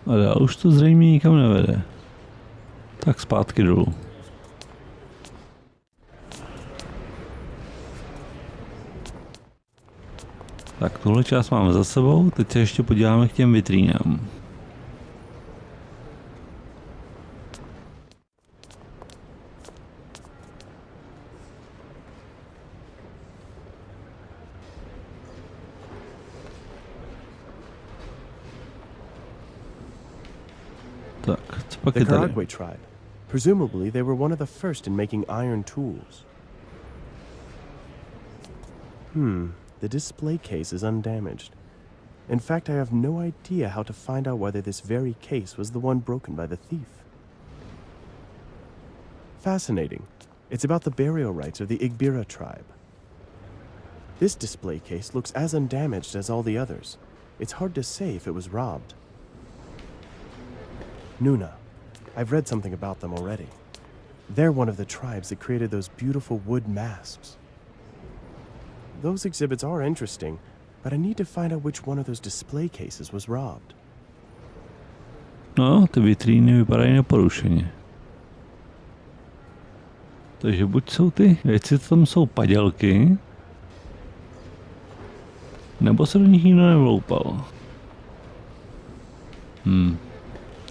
A dál už to zřejmě nikam nevede. Tak zpátky dolů. Tak tuhle část máme za sebou, teď se ještě podíváme k těm vitrínám. Tak, co pak The je tady? Karagwe tribe. Presumably, they were one of the first in making iron tools. The display case is undamaged. In fact, I have no idea how to find out whether this very case was the one broken by the thief. Fascinating. It's about the burial rites of the Igbira tribe. This display case looks as undamaged as all the others. It's hard to say if it was robbed. Nuna. I've read something about them already. They're one of the tribes that created those beautiful wood masks. Those exhibits are interesting, but I need to find out which one of those display cases was robbed. No, ty vitríny vypadají neporušeně. Takže buď jsou ty věci, co tam jsou padělky, nebo se do nich nikdo nevloupal.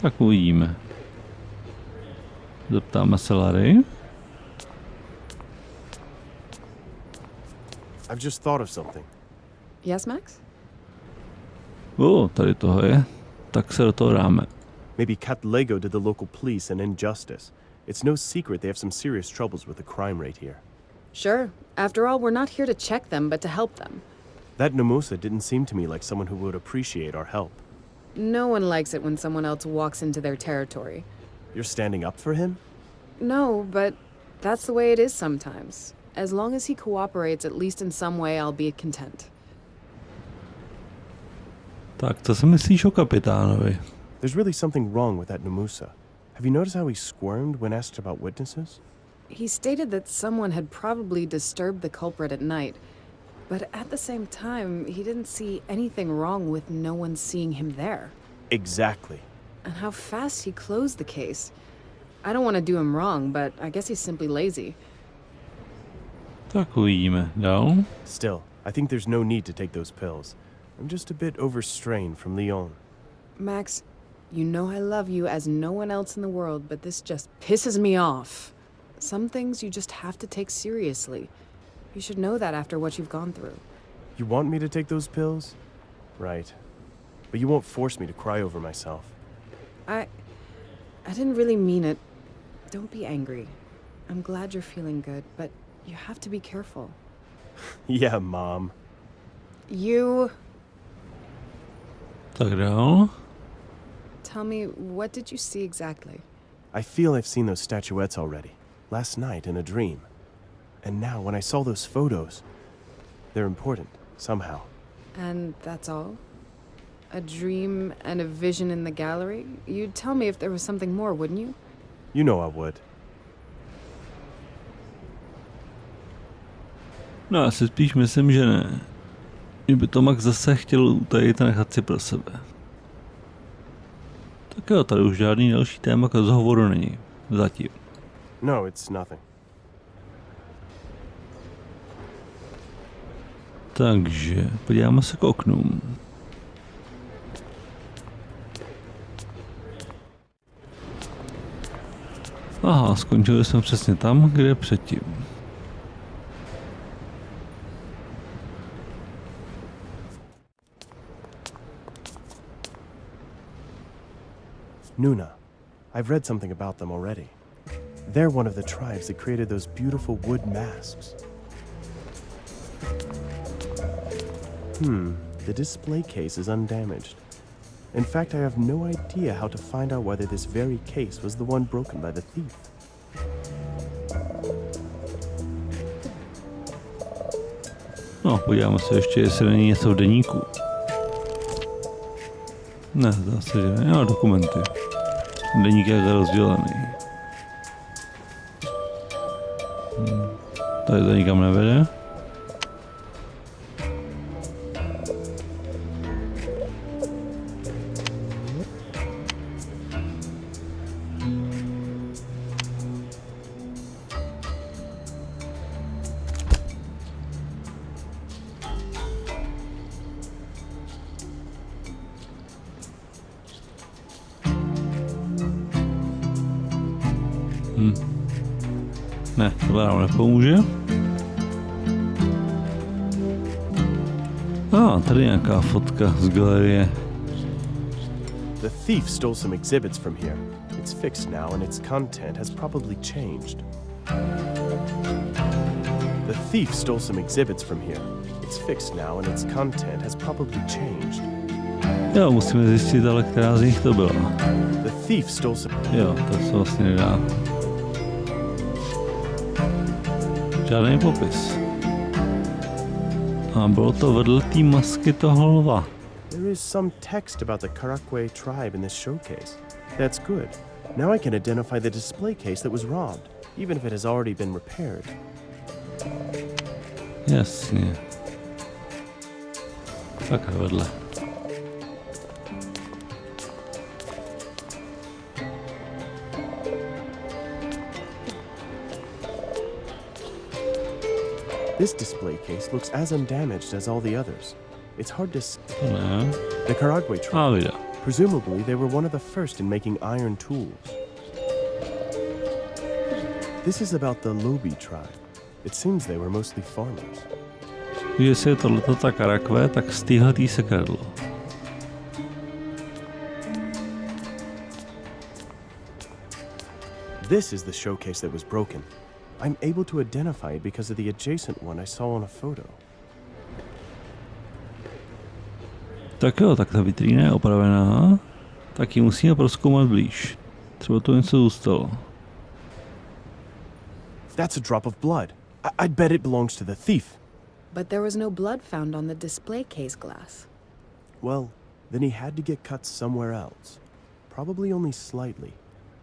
Tak uvidíme. Zeptáme se Larry. I've just thought of something. Yes, Max? Tady toho je. Tak se do toho dáme. Maybe Cat Lego did the local police an injustice. It's no secret they have some serious troubles with the crime rate here. Sure. After all, we're not here to check them, but to help them. That Namusa didn't seem to me like someone who would appreciate our help. No one likes it when someone else walks into their territory. You're standing up for him? No, but that's the way it is sometimes. As long as he cooperates, at least in some way, I'll be content. Tak, co si myslíš o kapitánovi? There's really something wrong with that Namusa. Have you noticed how he squirmed when asked about witnesses? He stated that someone had probably disturbed the culprit at night, but at the same time, he didn't see anything wrong with no one seeing him there. Exactly. And how fast he closed the case. I don't want to do him wrong, but I guess he's simply lazy. Tak uvidíme. Dál? Still, I think there's no need to take those pills. I'm just a bit overstrained from Lyon. Max, you know I love you as no one else in the world, but this just pisses me off. Some things you just have to take seriously. You should know that after what you've gone through. You want me to take those pills? Right. But you won't force me to cry over myself. I didn't really mean it. Don't be angry. I'm glad you're feeling good, but you have to be careful. Yeah, Mom. You... Tak dál? Tell me, what did you see exactly? I feel I've seen those statuettes already. Last night in a dream. And now when I saw those photos, they're important, somehow. And that's all? A dream and a vision in the gallery? You'd tell me if there was something more, wouldn't you? You know I would. No, já si spíš myslím, že ne. Že by to Max zase chtěl utajit a nechat si pro sebe. Tak jo, tady už žádný další téma k rozhovoru není. Zatím. No, it's nothing. Takže podíváme se k oknům. Aha, skončili jsme přesně tam, kde předtím. Nuna. I've read something about them already. They're one of the tribes that created those beautiful wood masks. The display case is undamaged. In fact, I have no idea how to find out whether this very case was the one broken by the thief. No, podíváme se ještě, jestli není něco v deníku. Ne, zase, že ne. Jo, dokumenty. Deník je rozdělený. Tady to nikam nevede. Ne, tohle nám nepomůže. Tady nějaká fotka z galerie. The thief stole some exhibits from here. It's fixed now and its content has probably changed. The thief stole some exhibits from here. It's fixed now and its content has probably changed. Jo, musíme zjistit, ale která z nich to byla. The thief stole some... Jo, to se vlastně nedá. Žádný popis. A bylo to vedle té masky toho lva. There is some text about the Karakwe tribe in this showcase. That's good. Now I can identify the display case that was robbed, even if it has already been repaired. Jasně. Takhle vedle. This display case looks as undamaged as all the others. It's hard to see. Ne. The Karagwe tribe. Vida. Presumably, they were one of the first in making iron tools. This is about the Lobi tribe. It seems they were mostly farmers. Jestli je tohleto ta Karakve, tak z téhletý se kradlo. This is the showcase that was broken. I'm able to identify it because of the adjacent one I saw on a photo. Tak jo, tak ta vitrína je opravená, tak ji musíme prozkoumat blíž. Třeba to něco zůstalo. That's a drop of blood. I'd bet it belongs to the thief. But there was no blood found on the display case glass. Well, then he had to get cut somewhere else. Probably only slightly.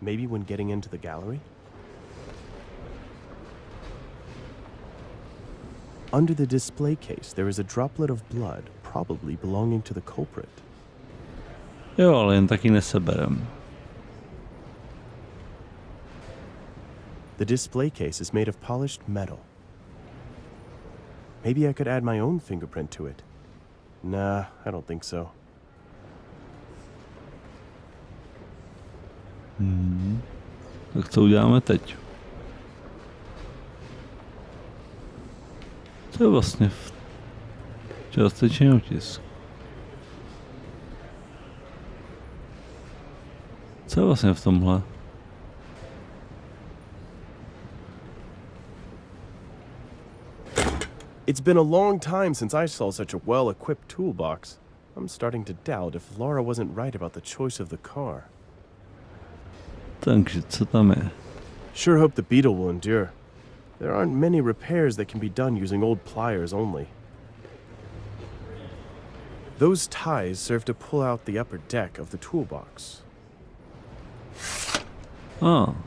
Maybe when getting into the gallery? Under the display case, there is a droplet of blood, probably belonging to the culprit. Jo, ale jen taky neseberem. The display case is made of polished metal. Maybe I could add my own fingerprint to it. Nah, I don't think so. Tak co uděláme teď? Co je vlastně v částečný otisk? Co je vlastně v tomhle? It's been a long time since I saw such a well-equipped toolbox. I'm starting to doubt if Laura wasn't right about the choice of the car. Takže co tam je? Sure hope the Beetle will endure. There aren't many repairs that can be done using old pliers only. Those ties serve to pull out the upper deck of the toolbox.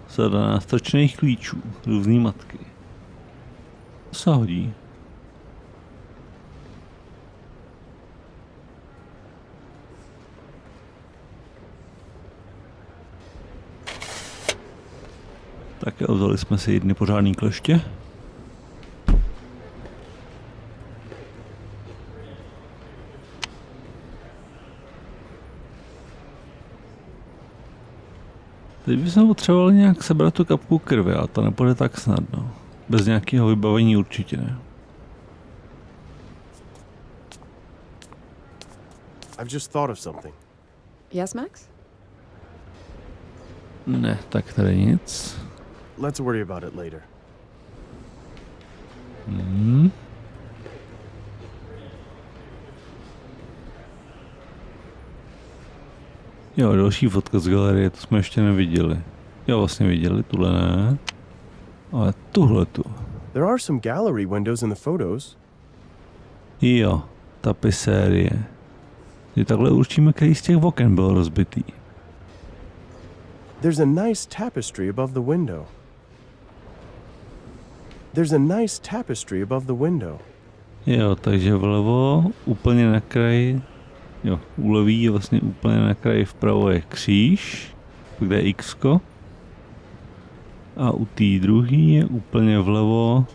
Sada nástrčných klíčů, různý matky. To se hodí. Tak jo, vzali jsme si jedny pořádný kleště. Teď bychom potřebovali nějak sebrat tu kapku krve, a to nepůjde tak snadno. Bez nějakého vybavení určitě ne. I've just thought of something. Yes, Max? Ne, tak tady nic. Let's worry about it later. Jo, další fotka z galerie, to jsme ještě neviděli. Jo, vlastně viděli, tuhle ne. Ale tuhle tu. There are some gallery windows in the photos. Jo, tapisérie. Je takhle určíme, který z těch oken byl rozbitý. There's a nice tapestry above the window. There's a nice tapestry above the window. Jo, takže vlevo, úplně na kraji, jo, u levý je vlastně úplně na kraji vpravo je kříž, kde je X-ko. A u té druhý je úplně vlevo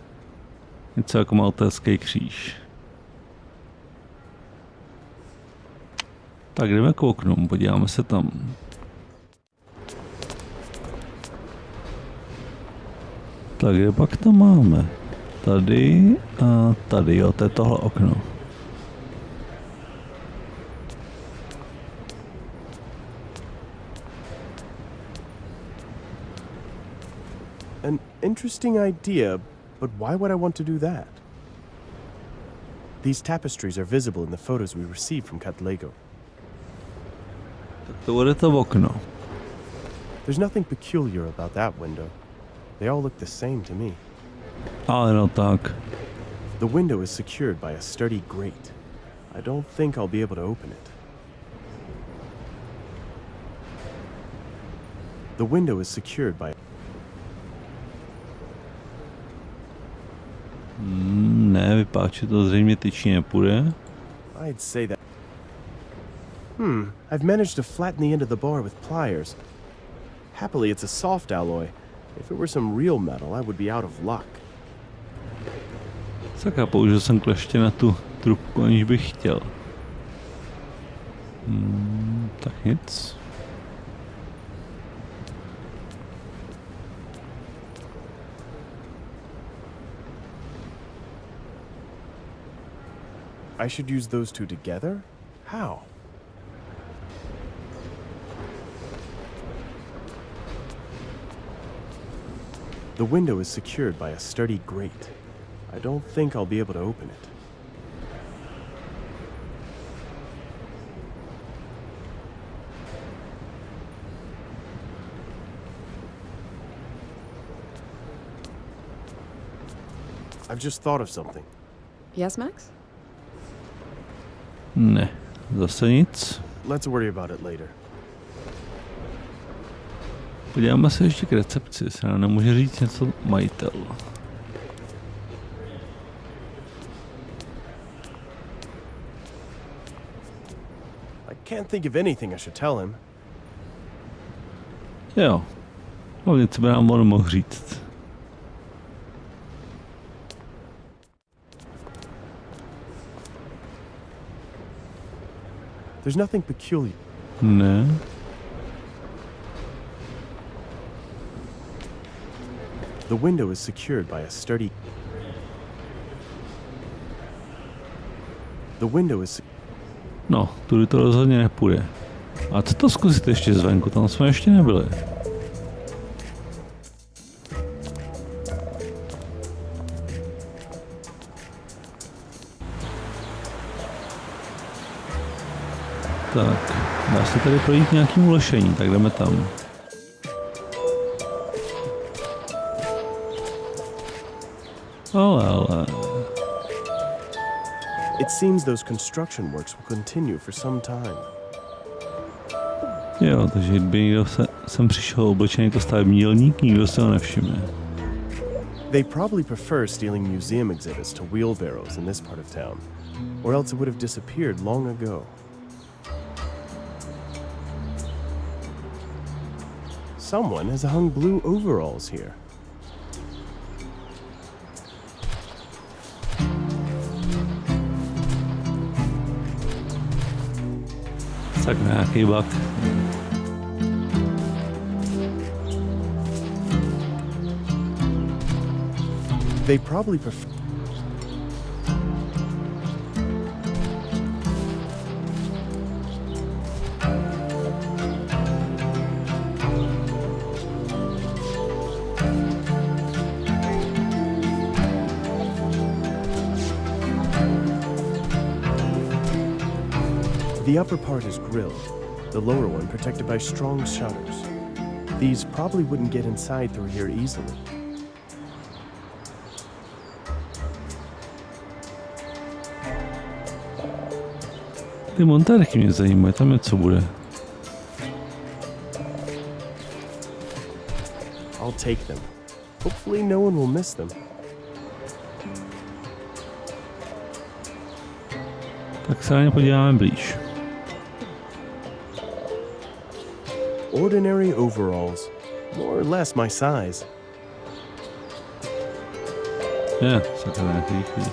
něco jako maltéský kříž. Tak jdeme k oknům, podíváme se tam. Tak kde pak to máme? Tady a tady, jo, to je tohle okno. An interesting idea, but why would I want to do that? These tapestries are visible in the photos we received from Katlego. Tak to bude to okno. There's nothing peculiar about that window. They all look the same to me. Ale no tak. The window is secured by a sturdy grate. I don't think I'll be able to open it. The window is secured by... Ne, vypadá, že to zřejmě tyčí nepůjde. I'd say that... I've managed to flatten the end of the bar with pliers. Happily, it's a soft alloy. If it were some real metal, I would be out of luck. Sakra, použil jsem kleště na tu trubku, aniž bych chtěl. Tak nic. I should use those two together? How? The window is secured by a sturdy grate. I don't think I'll be able to open it. I've just thought of something. Yes, Max? Ne, zase nic. Let's worry about it later. Podíváme se ještě k recepci, se nám nemůže říct něco majitel. I can't think of anything I should tell him. Jo, hlavně co by nám on mohl říct. There's nothing peculiar. Ne. The window is secured by a sturdy... The window is... No, tudy to rozhodně nepůjde. A co to zkusit ještě zvenku, tam jsme ještě nebyli. Tak, dá se tady projít nějakým ulešení, tak jdeme tam. Ale. It seems those construction works will continue for some time. Jo, takže kdyby někdo sem přišel oblečený jako stavební dělník, nikdo se ho nevšimne. They probably prefer stealing museum exhibits to wheelbarrows in this part of town, or else it would have disappeared long ago. Someone has hung blue overalls here. Tak nějaký bug. They probably prefer... The upper part is grilled, the lower one protected by strong shutters. These probably wouldn't get inside through here easily. Ty montérky mě zajímají, tam něco bude. I'll take them. Hopefully no one will miss them. Tak se na ně podíváme blíž. Ordinary overalls, more or less my size. Sakra, nějaký rychlý.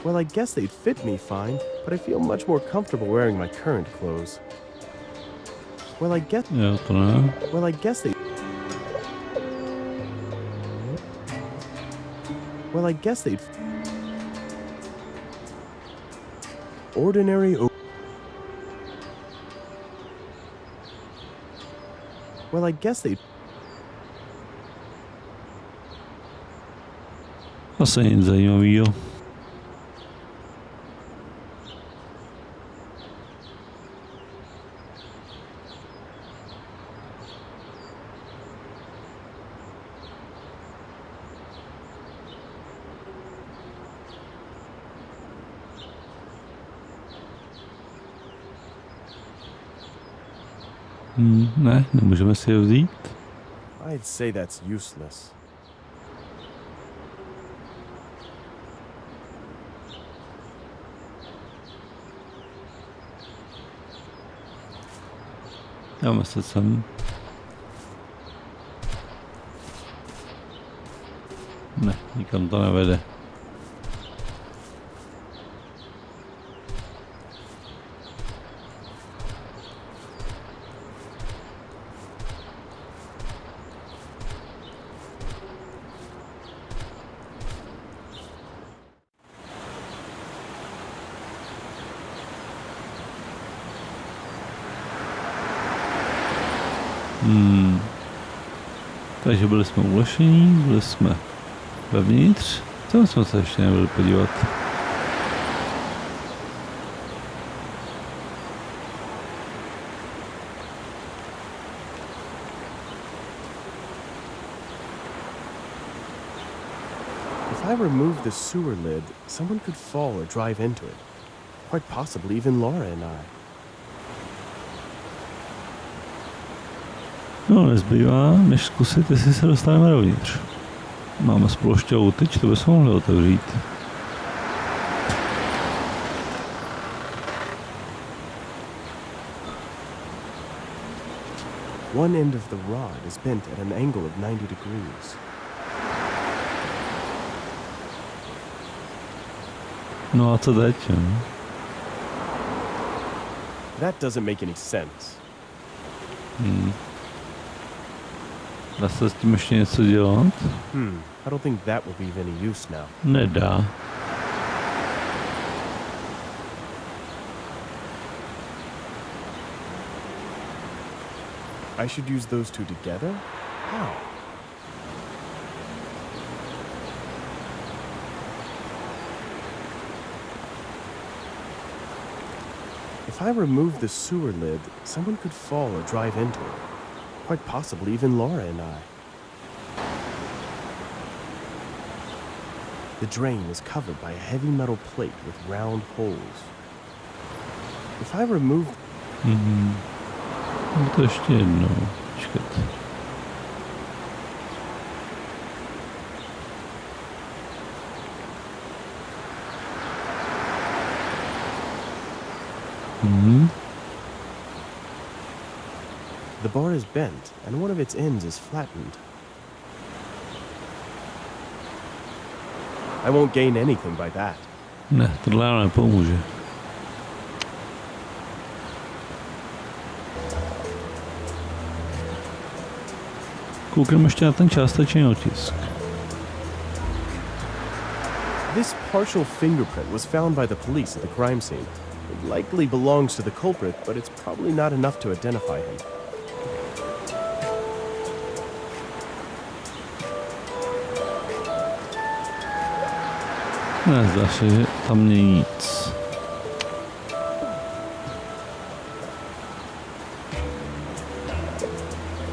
Well, I guess they'd fit me fine, but I feel much more comfortable wearing my current clothes. Well, I guess To ne. they'd ordinary Well, I guess they'd Asi nic zajímavého. Ne, nemůžeme si je vzít. I'd say that's useless. Dáme se sem. Ne, nikam to nevede. Takže byli jsme ulošení, byli jsme vevnitř. Tam jsme se ještě nebyli podívat. If I remove the sewer lid, someone could fall or drive into it. Quite possibly even Laura and I. No, nezbývá, než zkusit, jestli se dostaneme dovnitř. Máme společnou tyč, to bychom mohli otevřít. One end of the rod is bent at an angle of 90 degrees. No a co teď? That doesn't make any sense. Dá se s tím ještě něco dělat? I don't think that will be of any use now. Nedá. I should use those two together? How? If I remove the sewer lid, someone could fall or drive into it. Quite possibly even Laura and I. The drain is covered by a heavy metal plate with round holes. If I remove... No to ještě jednou. Počkat. The bar is bent, and one of its ends is flattened. I won't gain anything by that. Ne, tohle nám nepomůže. Koukneme ještě na ten částečný otisk. This partial fingerprint was found by the police at the crime scene. It likely belongs to the culprit, but it's probably not enough to identify him. Ne, zdá se, že tam není nic.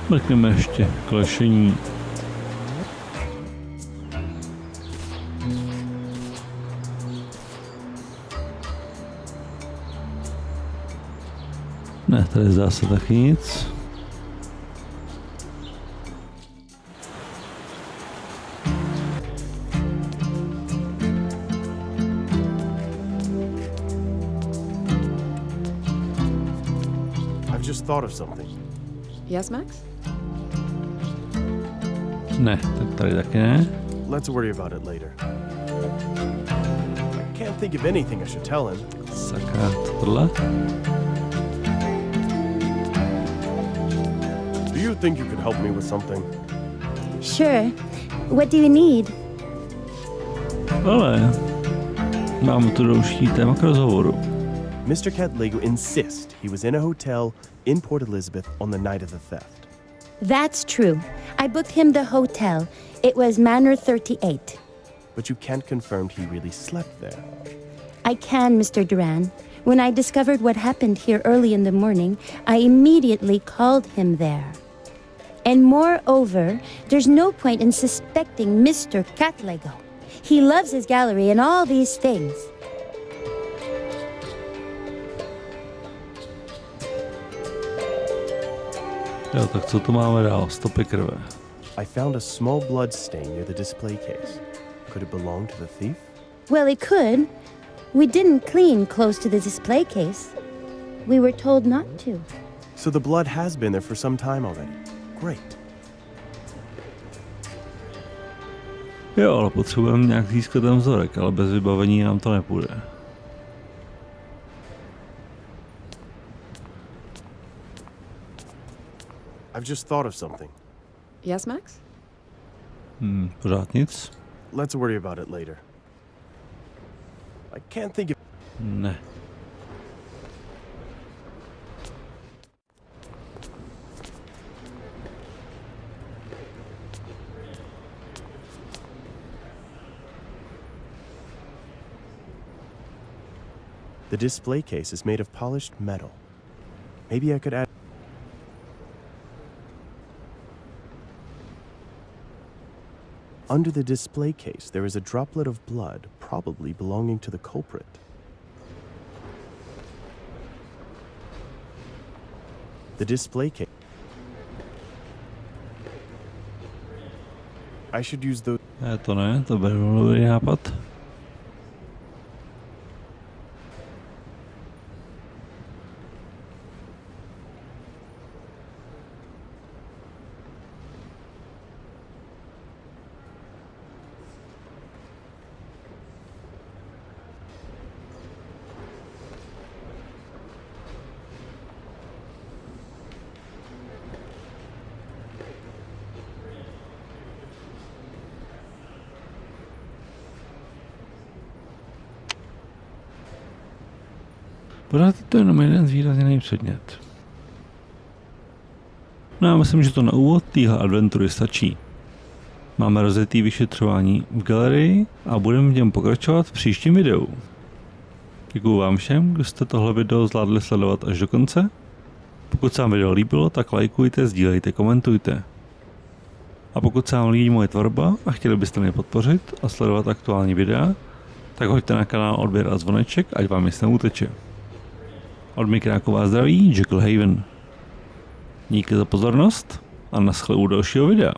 Mrkneme ještě k lešení. Ne, tady zdá se taky nic. I've just thought of something. Yes, Max? Ne, tak tady taky ne. Let's worry about it later. I can't think of anything I should tell him. Sakra, tohle. Do you think you could help me with something? Sure. What do you need? Ale mám tu další téma k rozhovoru. Mr. Catlego insists he was in a hotel in Port Elizabeth on the night of the theft. That's true. I booked him the hotel. It was Manor 38. But you can't confirm he really slept there. I can, Mr. Duran. When I discovered what happened here early in the morning, I immediately called him there. And moreover, there's no point in suspecting Mr. Catlego. He loves his gallery and all these things. Jo, tak co tu máme dál? Stopy krve. I found a small blood stain near the display case. Could it belong to the thief? Well, it could. We didn't clean close to the display case. We were told not to. So the blood has been there for some time already. Great. Jo, ale potřebujeme nějak získat ten vzorek, ale bez vybavení nám to nepůjde. I've just thought of something. Yes, Max? Pořád nic? Let's worry about it later. I can't think of... Ne. The display case is made of polished metal. Maybe I could add... Under the display case, there is a droplet of blood, probably belonging to the culprit. The display case... I should use the... To ne, to byl dobrý nápad. Pořád je to jenom jeden zvýrazněný předmět. No já myslím, že to na úvod téhle adventury stačí. Máme rozjetý vyšetřování v galerii a budeme v něm pokračovat v příštím videu. Děkuju vám všem, kdo jste tohle video zvládli sledovat až do konce. Pokud se vám video líbilo, tak lajkujte, sdílejte, komentujte. A pokud se vám líbí moje tvorba a chtěli byste mě podpořit a sledovat aktuální videa, tak hoďte na kanál odběr a zvoneček, ať vám nic neuteče. Od mikráku vás zdraví Haven. Díky za pozornost a naschle u dalšího videa.